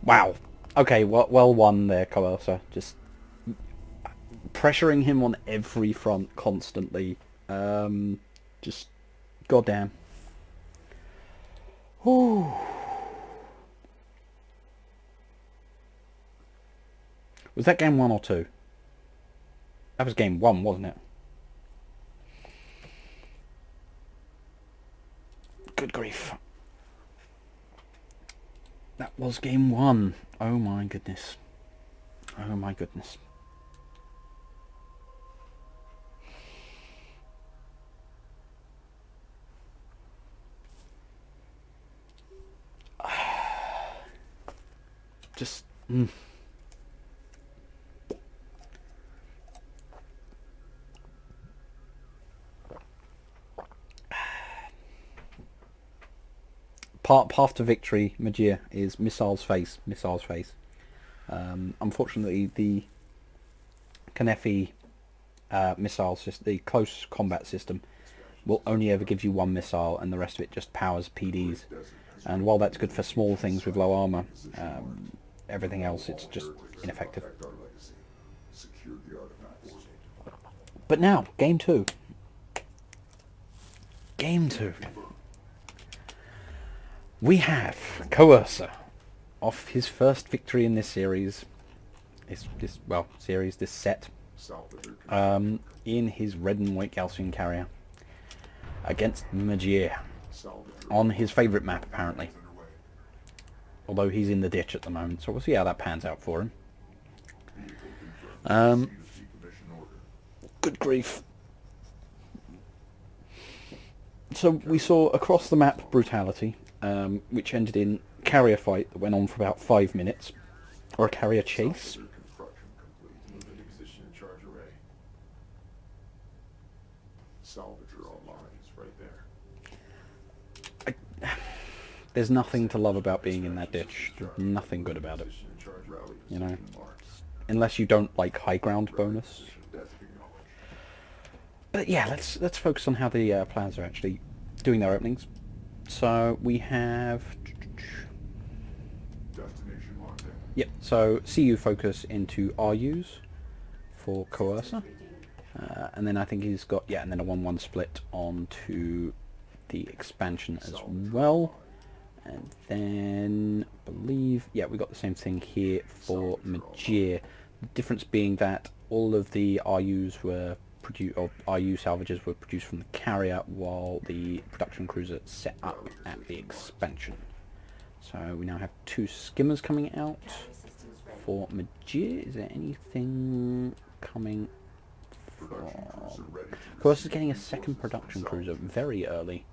Wow. Okay, well won there, Coercer. Just pressuring him on every front constantly. Just goddamn. Whew. Was that game 1 or 2? That was game 1, wasn't it? Good grief. That was game 1. Oh my goodness. Oh my goodness. Just... Path to victory, Majir, is missiles face, missiles face. Unfortunately, the Kanefi missile system, the close combat system, will only ever give you 1 missile, and the rest of it just powers PDs. And while that's good for small things with low armor, everything else it's just ineffective. But now, game 2. Game 2. We have Coercer off his first victory in this series, this set, in his red and white Galcian carrier against Majir on his favourite map apparently. Although he's in the ditch at the moment, so we'll see how that pans out for him. Good grief. So we saw across the map brutality. Which ended in carrier fight that went on for about 5 minutes, or a carrier chase. there's nothing to love about being in that ditch. There's nothing good about it. You know? Unless you don't like high ground bonus. But yeah, let's focus on how the players are actually doing their openings. So we have... Yep, so CU focus into RUs for Coercer. And then I think he's got, yeah, and then a 1-1 split onto the expansion as well. And then, I believe, yeah, we got the same thing here for Majir. The difference being that all of the RUs were produced, or RU salvages were produced from the carrier, while the production cruiser set up at the expansion. So we now have 2 skimmers coming out for Majir. Is there anything coming from... Of course, is getting a second production cruiser very early.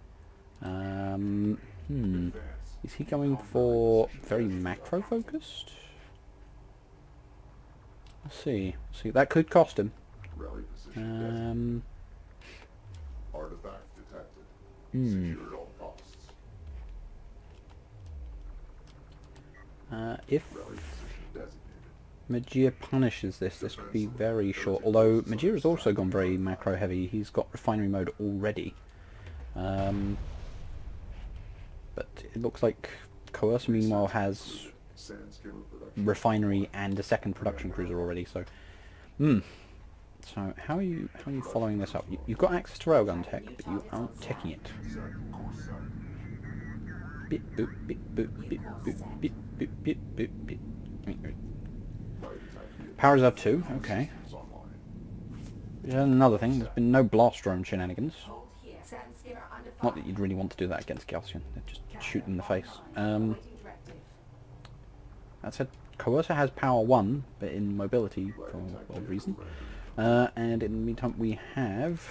Is he going for very macro focused? Let's see. That could cost him. Artifact detected. Secured all costs. If Majir punishes this could be very short. Although Majir has also gone very macro heavy. He's got refinery mode already. But it looks like Coercer meanwhile has refinery and a second production cruiser already. So, So how are you following this up? You've got access to railgun tech, but you aren't teching it. Bip boop bip boop bip boop bip boop bip boop bip. Power reserve 2, okay. Another thing, there's been no blast drone shenanigans. Not that you'd really want to do that against Galcian, they'd just shoot in the face. That said, Coercer has power 1, but in mobility for odd reason. And in the meantime we have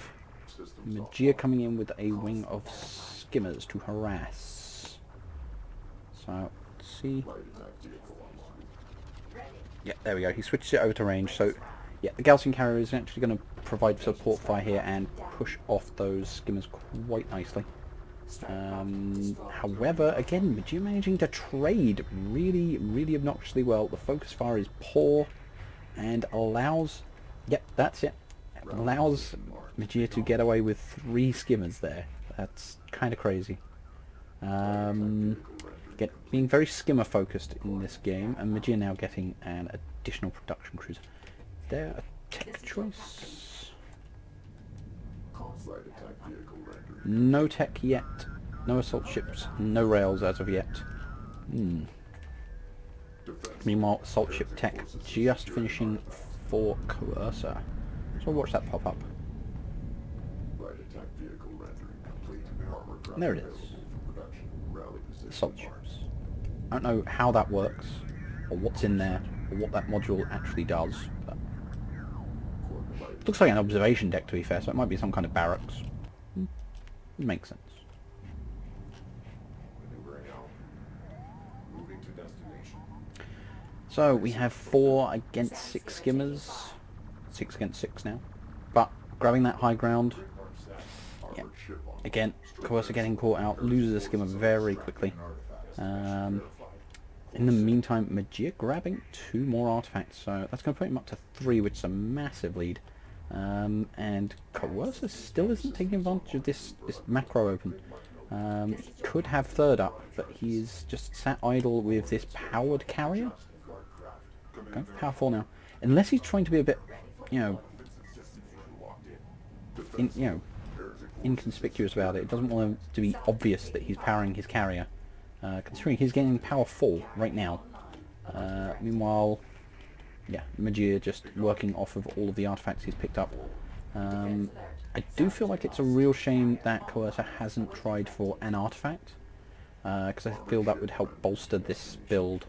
Majir coming in with a wing of skimmers to harass. So, let's see. Yeah, there we go. He switched it over to range. So, yeah, the Galcian carrier is actually going to provide support fire here and push off those skimmers quite nicely. However, again, Majir managing to trade really, really obnoxiously well. The focus fire is poor and allows... Yep, that's it. Allows Majir to get away with 3 skimmers there. That's kind of crazy. Being very skimmer focused in this game, and Majir now getting an additional production cruiser. Is there a tech choice? No tech yet. No assault ships. No rails as of yet. Meanwhile, assault ship tech just finishing for Coercer. So watch that pop up. There it is. Assault ships. I don't know how that works, or what's in there, or what that module actually does, but it looks like an observation deck to be fair, so it might be some kind of barracks. Makes sense. So we have 4 against 6 skimmers, 6 against 6 now, but grabbing that high ground. Yeah. Again, Coercer getting caught out, loses a skimmer very quickly. In the meantime, Majir grabbing 2 more artifacts, so that's going to put him up to 3, which is a massive lead. And Coercer still isn't taking advantage of this macro open. He could have 3rd up, but he's just sat idle with this powered carrier. Okay, power 4 now. Unless he's trying to be a bit, inconspicuous about it. It doesn't want to be obvious that he's powering his carrier. Considering he's getting power 4 right now. Meanwhile, yeah, Majir just working off of all of the artifacts he's picked up. I do feel like it's a real shame that Coercer hasn't tried for an artifact, because I feel that would help bolster this build.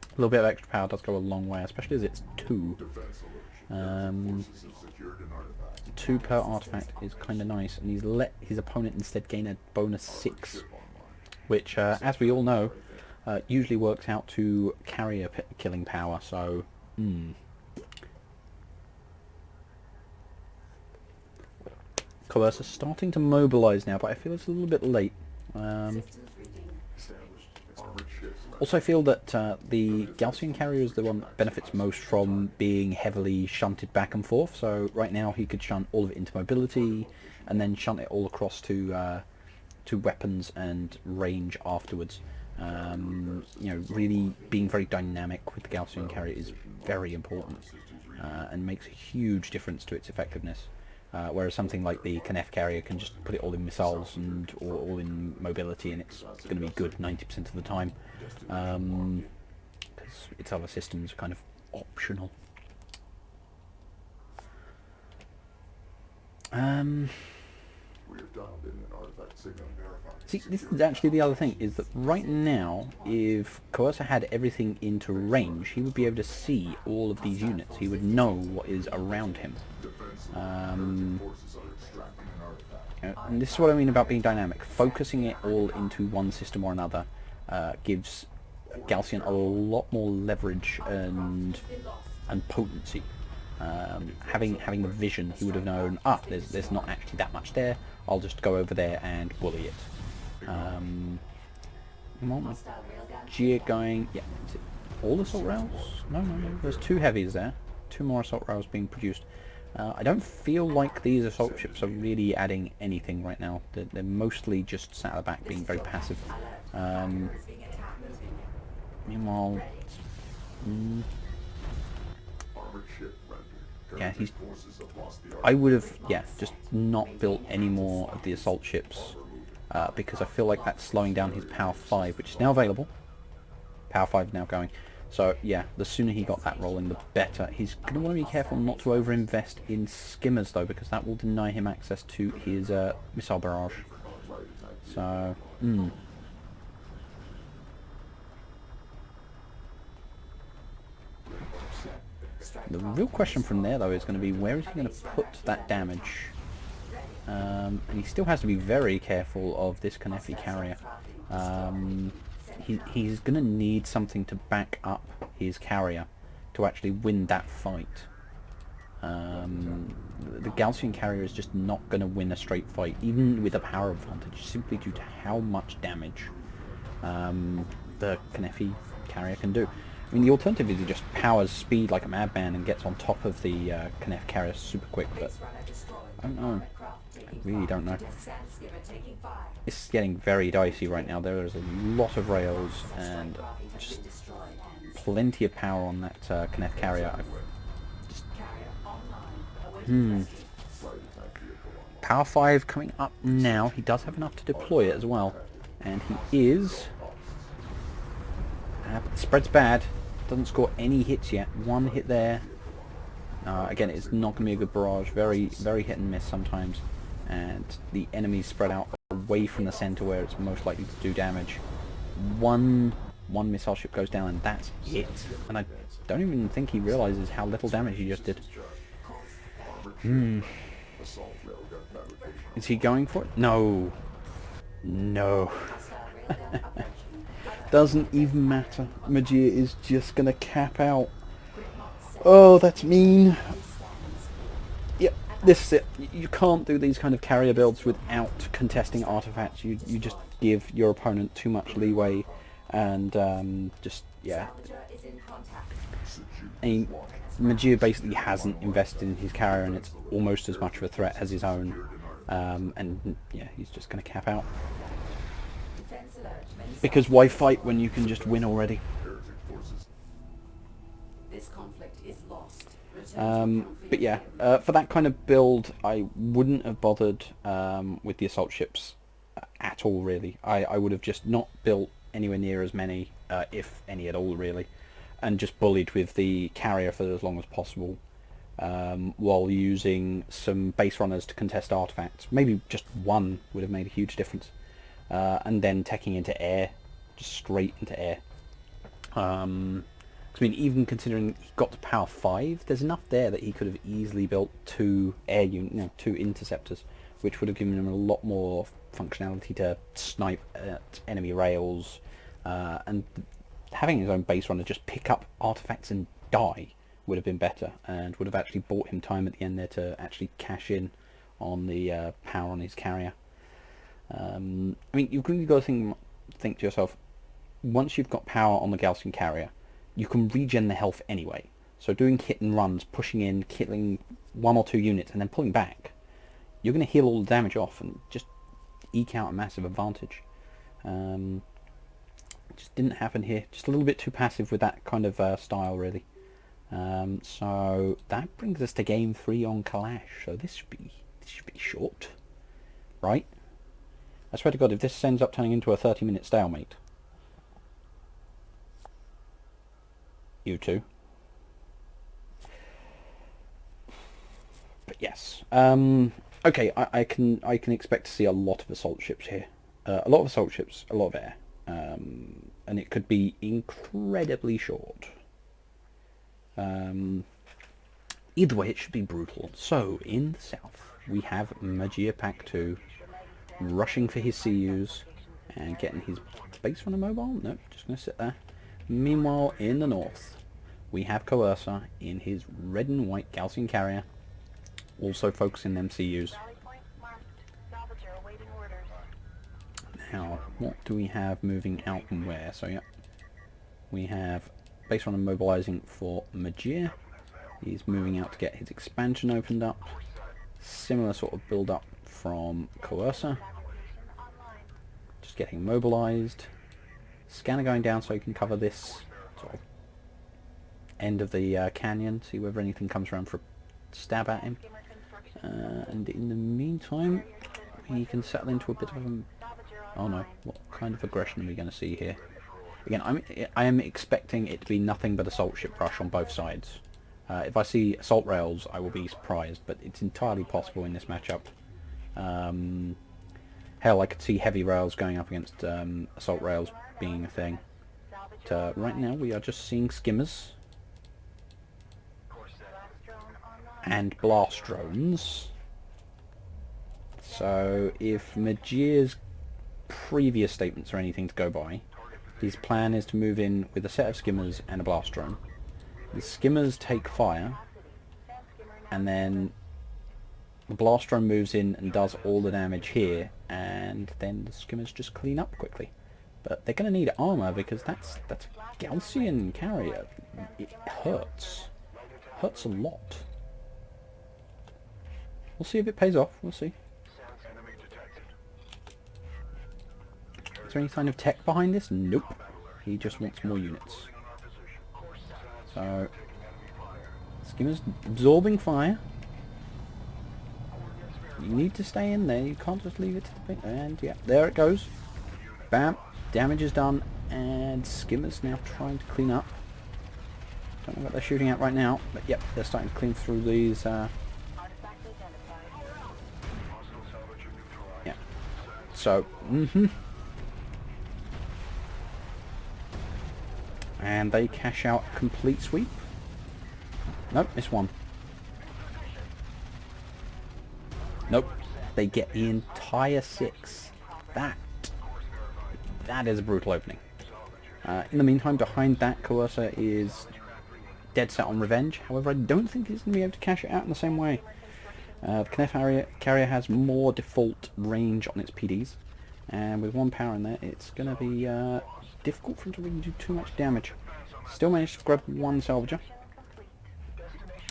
A little bit of extra power does go a long way, especially as it's 2. 2 per artifact is kind of nice, and he's let his opponent instead gain a bonus 6. Which, as we all know, usually works out to carrier killing power, so... Coercer's starting to mobilise now, but I feel it's a little bit late. Armored ships landed. Also, I feel that the Gaussian carrier is the one that benefits most from being heavily shunted back and forth. So right now he could shunt all of it into mobility, and then shunt it all across to weapons and range afterwards. Really being very dynamic with the Gaussian carrier is very important, and makes a huge difference to its effectiveness. Whereas something like the Kneff carrier can just put it all in missiles or all in mobility, and it's going to be good 90% of the time, because its other systems are kind of optional. We have dialed in an artifact signal verified. See, this is actually the other thing, is that right now, if Coercer had everything into range, he would be able to see all of these units. He would know what is around him. Forces are extracting an artifact. And this is what I mean about being dynamic. Focusing it all into one system or another gives Gaussian a lot more leverage and potency. Having the vision, he would have known, there's not actually that much there, I'll just go over there and bully it. Gia going, yeah, is it all assault rails? No, there's 2 heavies there, 2 more assault rails being produced. I don't feel like these assault ships are really adding anything right now. They're mostly just sat at the back being very passive. Meanwhile, Armored ship rendered. yeah, Gaussian forces have lost the I would have, just not built any more of the assault ships, because I feel like that's slowing down his Power 5, which is now available. Power 5 is now going. So, yeah, the sooner he got that rolling, the better. He's going to want to be careful not to overinvest in skimmers, though, because that will deny him access to his missile barrage. So, The real question from there, though, is going to be where is he going to put that damage? And he still has to be very careful of this Kneff carrier. He's going to need something to back up his carrier to actually win that fight. The Gaussian carrier is just not going to win a straight fight, even with a power advantage, simply due to how much damage the Kneff carrier can do. I mean, the alternative is he just powers speed like a madman and gets on top of the Kneff carrier super quick, but I don't know. I really don't know. It's getting very dicey right now. There is a lot of rails and just plenty of power on that Kneff carrier. Power 5 coming up now. He does have enough to deploy it as well. And he is... but the spread's bad. Doesn't score any hits yet. 1 hit there. Again, it's not going to be a good barrage. Very, very hit and miss sometimes. And the enemies spread out away from the center where it's most likely to do damage. One missile ship goes down and that's it. And I don't even think he realizes how little damage he just did. Is he going for it? No. No. Doesn't even matter. Magia is just gonna cap out. Oh, that's mean. Yep, this is it. You can't do these kind of carrier builds without contesting artifacts. You just give your opponent too much leeway, and just, yeah. I mean, Magia basically hasn't invested in his carrier, and it's almost as much of a threat as his own. And yeah, he's just gonna cap out. Because why fight when you can just win already? This conflict is lost. But yeah, for that kind of build, I wouldn't have bothered with the assault ships at all, really. I would have just not built anywhere near as many, if any at all, really, and just bullied with the carrier for as long as possible, while using some base runners to contest artifacts. Maybe just 1 would have made a huge difference. And then teching into air, just straight into air. I mean, even considering he got to power 5, there's enough there that he could have easily built 2 2 interceptors, which would have given him a lot more functionality to snipe at enemy rails, and having his own base runner just pick up artifacts and die would have been better, and would have actually bought him time at the end there to actually cash in on the power on his carrier. I mean, you've really got to think to yourself, once you've got power on the Gaussian carrier, you can regen the health anyway. So doing hit and runs, pushing in, killing 1 or 2 units, and then pulling back, you're going to heal all the damage off and just eke out a massive advantage. Just didn't happen here. Just a little bit too passive with that kind of style, really. So that brings us to game 3 on Kalash. So this should be short, right? I swear to God, if this ends up turning into a 30-minute stalemate, you two. But yes, okay. I can expect to see a lot of assault ships here. A lot of assault ships, a lot of air, and it could be incredibly short. Either way, it should be brutal. So in the south, we have Magia Pack 2 rushing for his CUs and getting his base runner mobile. Nope, just going to sit there. Meanwhile, in the north, we have Coercer in his red and white Gaussian carrier, also focusing them CUs. Now, what do we have moving out and where? So yeah, we have base runner mobilizing for Magia. He's moving out to get his expansion opened up. Similar sort of build up from Coercer. Just getting mobilized. Scanner going down so he can cover this sort of end of the canyon, see whether anything comes around for a stab at him. And in the meantime, he can settle into a bit of a... Oh no, what kind of aggression are we going to see here? Again, I am expecting it to be nothing but assault ship rush on both sides. If I see assault rails, I will be surprised, but it's entirely possible in this matchup. Hell, I could see heavy rails going up against assault rails being a thing. But right now, we are just seeing skimmers and blast drones. So if Magia's previous statements are anything to go by, his plan is to move in with a set of skimmers and a blast drone. The skimmers take fire, and then the blast drone moves in and does all the damage here, and then the skimmers just clean up quickly. But they're going to need armor because that's Gaussian carrier. It hurts. Hurts a lot. We'll see if it pays off. We'll see. Is there any sign of tech behind this? Nope. He just wants more units. So, skimmer's absorbing fire. You need to stay in there. You can't just leave it to the thing. And yeah, there it goes. Bam. Damage is done. And skimmer's now trying to clean up. Don't know what they're shooting at right now. But yep, they're starting to clean through these... Yeah. So, and they cash out a complete sweep. Nope, missed one. Nope, they get the entire 6. That is a brutal opening. In the meantime, behind that, Coercer is dead set on revenge. However, I don't think he's going to be able to cash it out in the same way. The Kenneth carrier has more default range on its PDs, and with 1 power in there, it's going to be difficult for him to really do too much damage. Still managed to grab 1 salvager,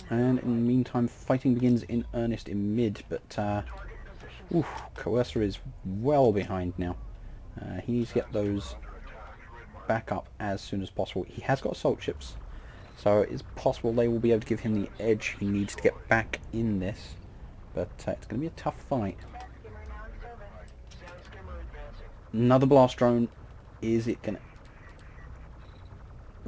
and in the meantime, fighting begins in earnest in mid. But Coercer is well behind now. He needs to get those back up as soon as possible. He has got assault ships, so it's possible they will be able to give him the edge he needs to get back in this. But it's going to be a tough fight. Another blast drone. Is it going to...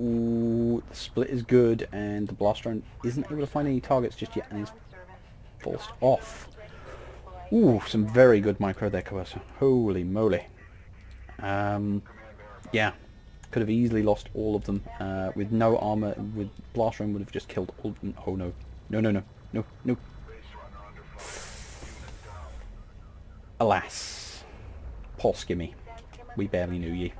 Ooh, the split is good, and the blast drone isn't able to find any targets just yet, and is forced off. Ooh, some very good micro there, Coercer. Holy moly. Yeah, could have easily lost all of them. With no armor, with blast drone would have just killed all of them. Oh no. No, no, no. No, no. Alas. Poor Skimmy. We barely knew ye.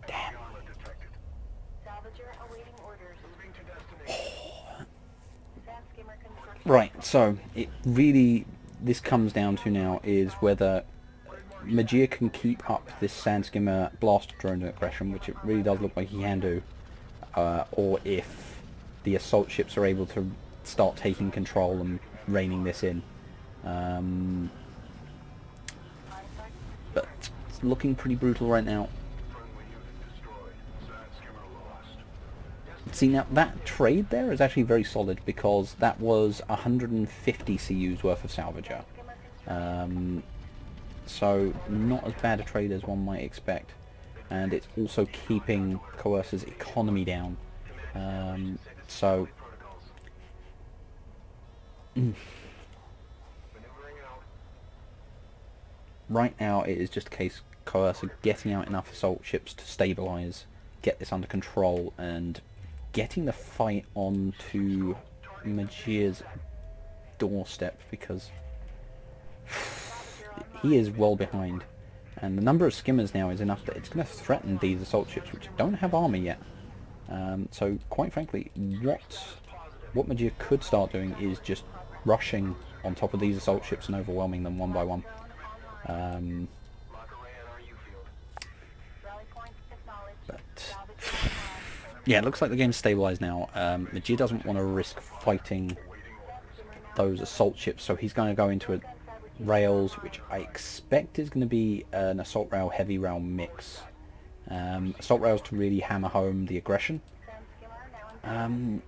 Damn. Right, so it really, this comes down to now is whether Magia can keep up this Sand Skimmer blast drone aggression, which it really does look like he can do, or if the assault ships are able to start taking control and reining this in. But it's looking pretty brutal right now. See, now that trade there is actually very solid because that was 150 CU's worth of salvager. So not as bad a trade as one might expect, and it's also keeping Coercer's economy down. So right now it is just a case Coercer getting out enough assault ships to stabilise, get this under control, and getting the fight onto Magia's doorstep, because he is well behind, and the number of skimmers now is enough that it's going to threaten these assault ships, which don't have armor yet. So quite frankly, what Magia could start doing is just rushing on top of these assault ships and overwhelming them one by one. But yeah, it looks like the game's stabilised now. Magia doesn't want to risk fighting those assault ships, so he's going to go into a rails, which I expect is going to be an assault rail heavy rail mix. Assault rails to really hammer home the aggression. I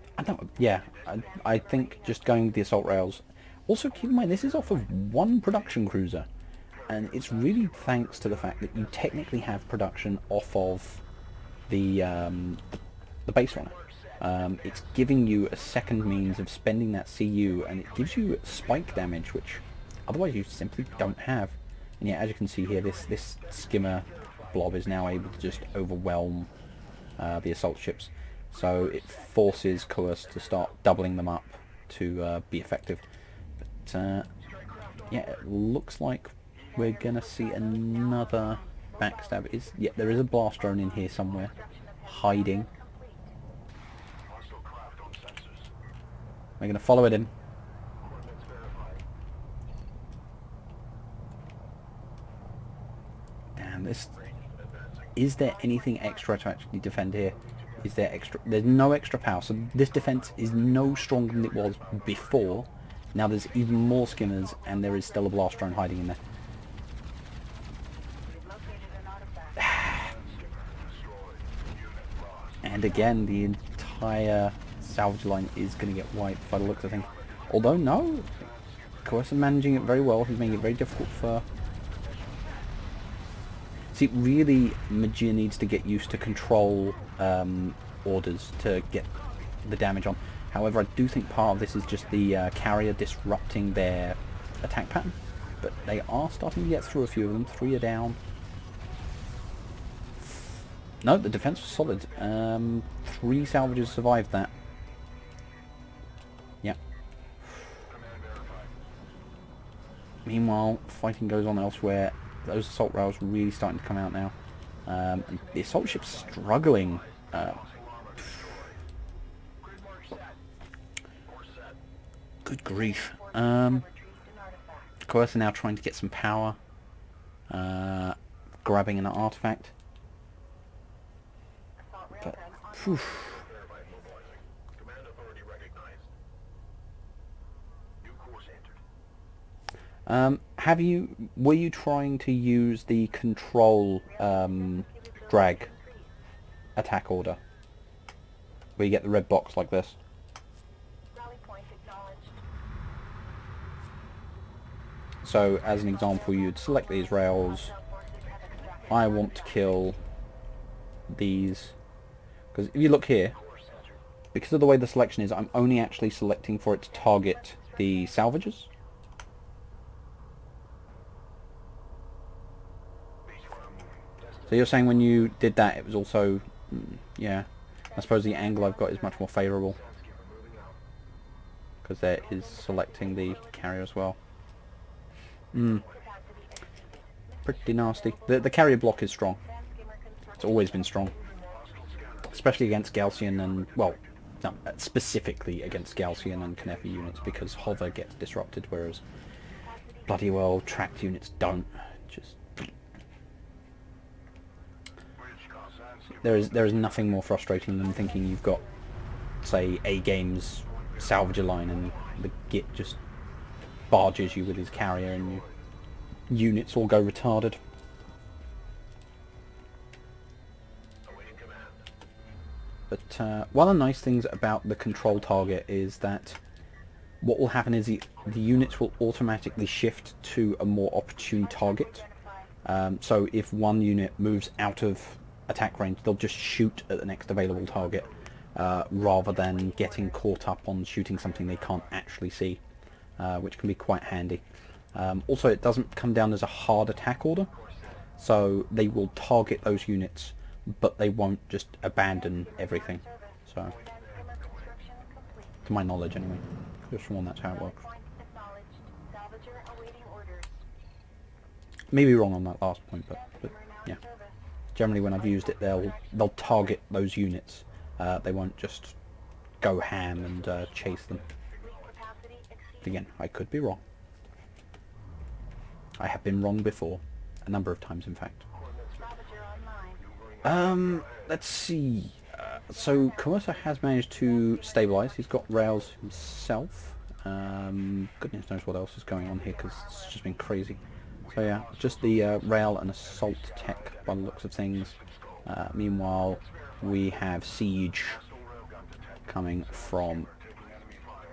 think just going with the assault rails. Also keep in mind, this is off of one production cruiser, and it's really thanks to the fact that you technically have production off of the base runner. It's giving you a second means of spending that CU, and it gives you spike damage, which otherwise you simply don't have. And yeah, as you can see here, this skimmer blob is now able to just overwhelm the assault ships. So it forces Coerce to start doubling them up to be effective. But yeah, it looks like we're gonna see another backstab. Yeah, there is a blast drone in here somewhere, hiding. We're gonna follow it in. Damn, this... Is there anything extra to actually defend here? Is there extra? There's no extra power, so this defense is no stronger than it was before. Now there's even more skimmers, and there is still a blast drone hiding in there. And again, the entire salvage line is going to get wiped by the looks of things. Although, no, Coercer managing it very well. He's making it very difficult for... See, really, Magia needs to get used to control orders to get the damage on. However, I do think part of this is just the carrier disrupting their attack pattern. But they are starting to get through a few of them. 3 are down. No, the defense was solid. 3 salvages survived that. Yep. Meanwhile, fighting goes on elsewhere. Those assault rails really starting to come out now. And the assault ship's struggling. Good grief. Coercer now trying to get some power. Grabbing an artifact. But, phew. Were you trying to use the control drag attack order, where you get the red box like this? So as an example, you'd select these rails. I want to kill these, because if you look here, because of the way the selection is, I'm only actually selecting for it to target the salvagers. So you're saying when you did that, it was also, yeah, I suppose the angle I've got is much more favourable, because there is selecting the carrier as well. Pretty nasty. The carrier block is strong. It's always been strong, especially against Gaussian and, well, no, specifically against Gaussian and Canefi units, because hover gets disrupted, whereas bloody well tracked units don't. Just there is nothing more frustrating than thinking you've got, say, A Game's salvager line and the Git just barges you with his carrier and your units all go retarded. But one of the nice things about the control target is that what will happen is the units will automatically shift to a more opportune target. So if one unit moves out of attack range, they'll just shoot at the next available target, rather than getting caught up on shooting something they can't actually see, which can be quite handy. Also, it doesn't come down as a hard attack order, so they will target those units, but they won't just abandon everything. So, to my knowledge anyway. Just from one, that's how it works. Maybe wrong on that last point, but yeah. Generally, when I've used it, they'll target those units. They won't just go ham and chase them. Again, I could be wrong. I have been wrong before, a number of times, in fact. Let's see. So Coercer has managed to stabilize. He's got rails himself. Goodness knows what else is going on here, because it's just been crazy. So yeah, just the rail and assault tech by the looks of things. Meanwhile, we have siege coming from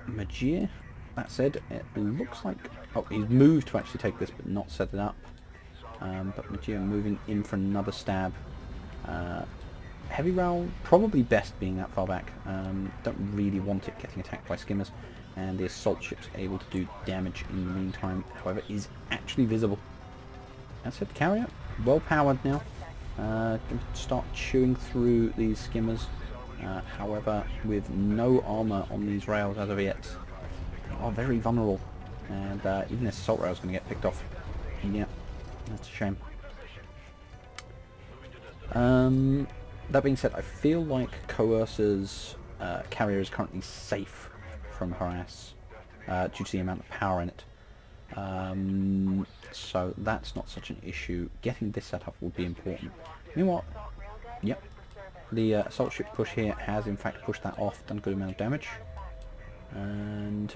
Majir. That said, it looks like... Oh, he's moved to actually take this, but not set it up. But Majir moving in for another stab. Heavy rail, probably best being that far back. Don't really want it getting attacked by skimmers. And the assault ship's able to do damage in the meantime. However, is actually visible. That's it, carrier. Well powered now. Going to start chewing through these skimmers. However, with no armour on these rails as of yet, they are very vulnerable. And even this assault rail is going to get picked off. Yeah, that's a shame. That being said, I feel like Coercer's carrier is currently safe from harass due to the amount of power in it. So that's not such an issue. Getting this set up will be important. Meanwhile, yep, the assault ship push here has in fact pushed that off, done a good amount of damage. And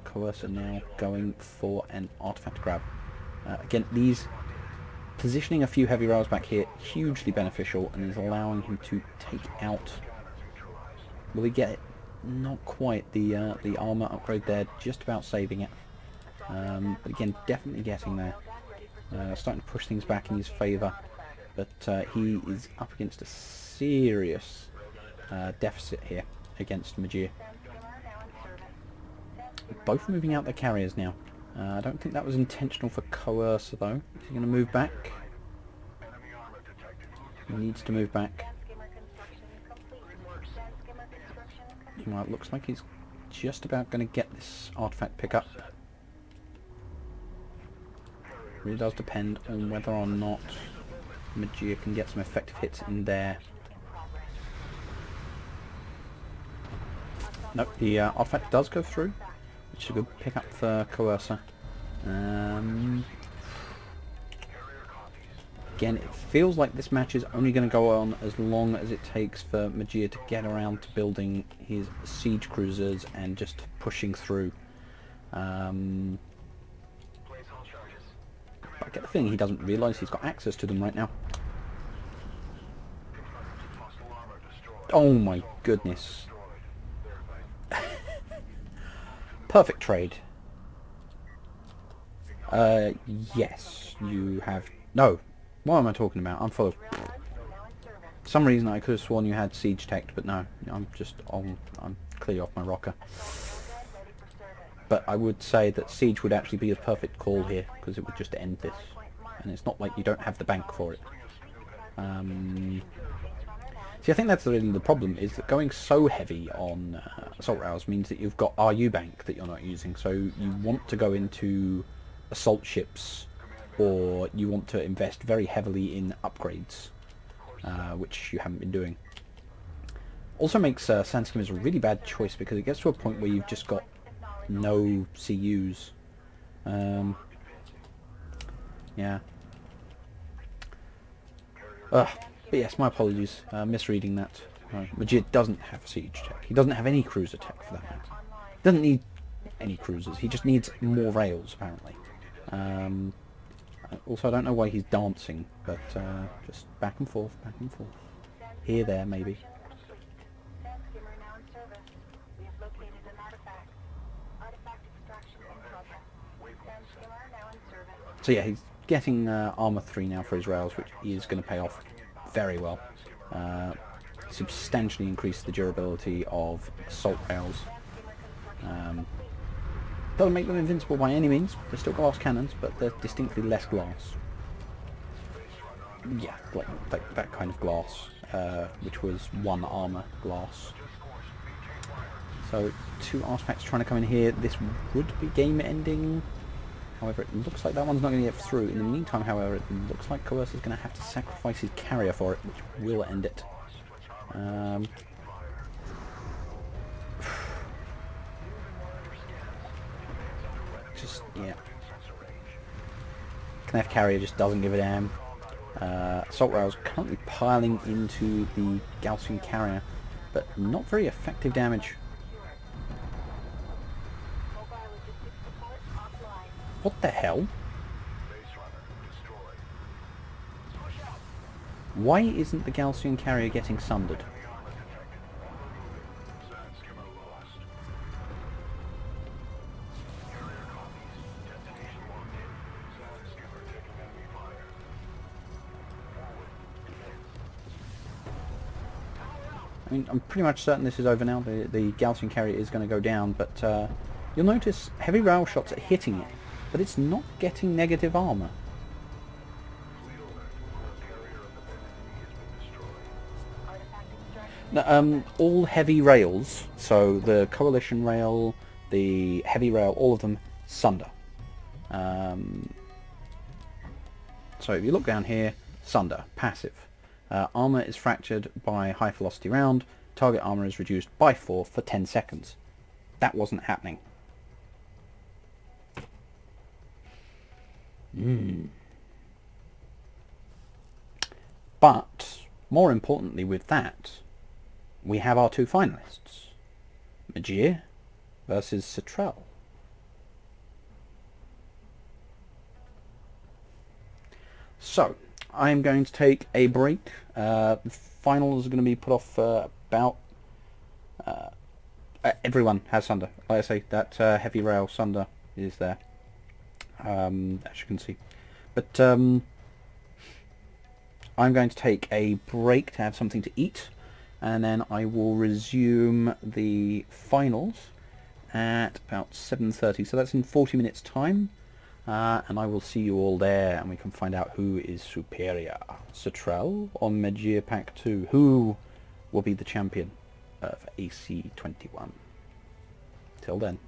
Coercer now going for an artifact grab. Again, these positioning a few heavy rails back here, hugely beneficial, and is allowing him to take out... Will he get it? Not quite. The armour upgrade there, just about saving it. But again, definitely getting there. Starting to push things back in his favour. But he is up against a serious deficit here against Majir. Both moving out their carriers now. I don't think that was intentional for Coercer though. Is he going to move back? He needs to move back. Meanwhile, it looks like he's just about going to get this artifact pickup. Really does depend on whether or not Majir can get some effective hits in there. Nope, the artifact does go through, which is a good pickup for Coercer. Again, it feels like this match is only going to go on as long as it takes for Majir to get around to building his siege cruisers and just pushing through. I get the feeling he doesn't realise he's got access to them right now. Oh my goodness. Perfect trade. Yes, you have... No. What am I talking about? I'm full of... For some reason I could have sworn you had siege tech, but no. I'm just on... I'm clearly off my rocker. But I would say that siege would actually be a perfect call here, because it would just end this. And it's not like you don't have the bank for it. See, I think that's really the problem, is that going so heavy on assault rails means that you've got RU bank that you're not using. So you want to go into assault ships, or you want to invest very heavily in upgrades, which you haven't been doing. Also makes Sand Skimmers a really bad choice, because it gets to a point where you've just got no CUs. Yeah. But yes, my apologies, misreading that. Majid doesn't have siege tech. He doesn't have any cruiser tech for that matter. He doesn't need any cruisers. He just needs more rails, apparently. Also, I don't know why he's dancing, but just back and forth, back and forth. Here, there, maybe. Skimmer now in service. We have located an artifact. Artifact extraction in progress. Skimmer now in service. So yeah, he's getting armor 3 now for his rails, which is going to pay off very well. Substantially increase the durability of assault rails. Doesn't make them invincible by any means. They're still glass cannons, but they're distinctly less glass. Yeah, like that kind of glass, which was 1 armor glass. So 2 artifacts trying to come in here. This would be game ending. However, it looks like that one's not going to get through. In the meantime, however, it looks like Coerce is going to have to sacrifice his carrier for it, which will end it. Just, yeah. Knaff carrier just doesn't give a damn. Assault rails currently piling into the Gaussian carrier, but not very effective damage. What the hell? Why isn't the Gaussian carrier getting sundered? I mean, I'm pretty much certain this is over now. The Gaussian carrier is going to go down, but you'll notice heavy rail shots are hitting it, but it's not getting negative armor. Now, all heavy rails, so the coalition rail, the heavy rail, all of them sunder. So if you look down here, sunder, passive. Armor is fractured by high velocity round. Target armor is reduced by 4 for 10 seconds. That wasn't happening. But more importantly with that, we have our 2 finalists. Majir versus Citrell. So, I'm going to take a break. The finals are going to be put off about... everyone has Sunder. Like I say, that heavy rail Sunder is there, as you can see. But I'm going to take a break to have something to eat, and then I will resume the finals at about 7:30. So that's in 40 minutes time. And I will see you all there, and we can find out who is superior, Citrell or Majir Pack 2. Who will be the champion of AC21? Till then.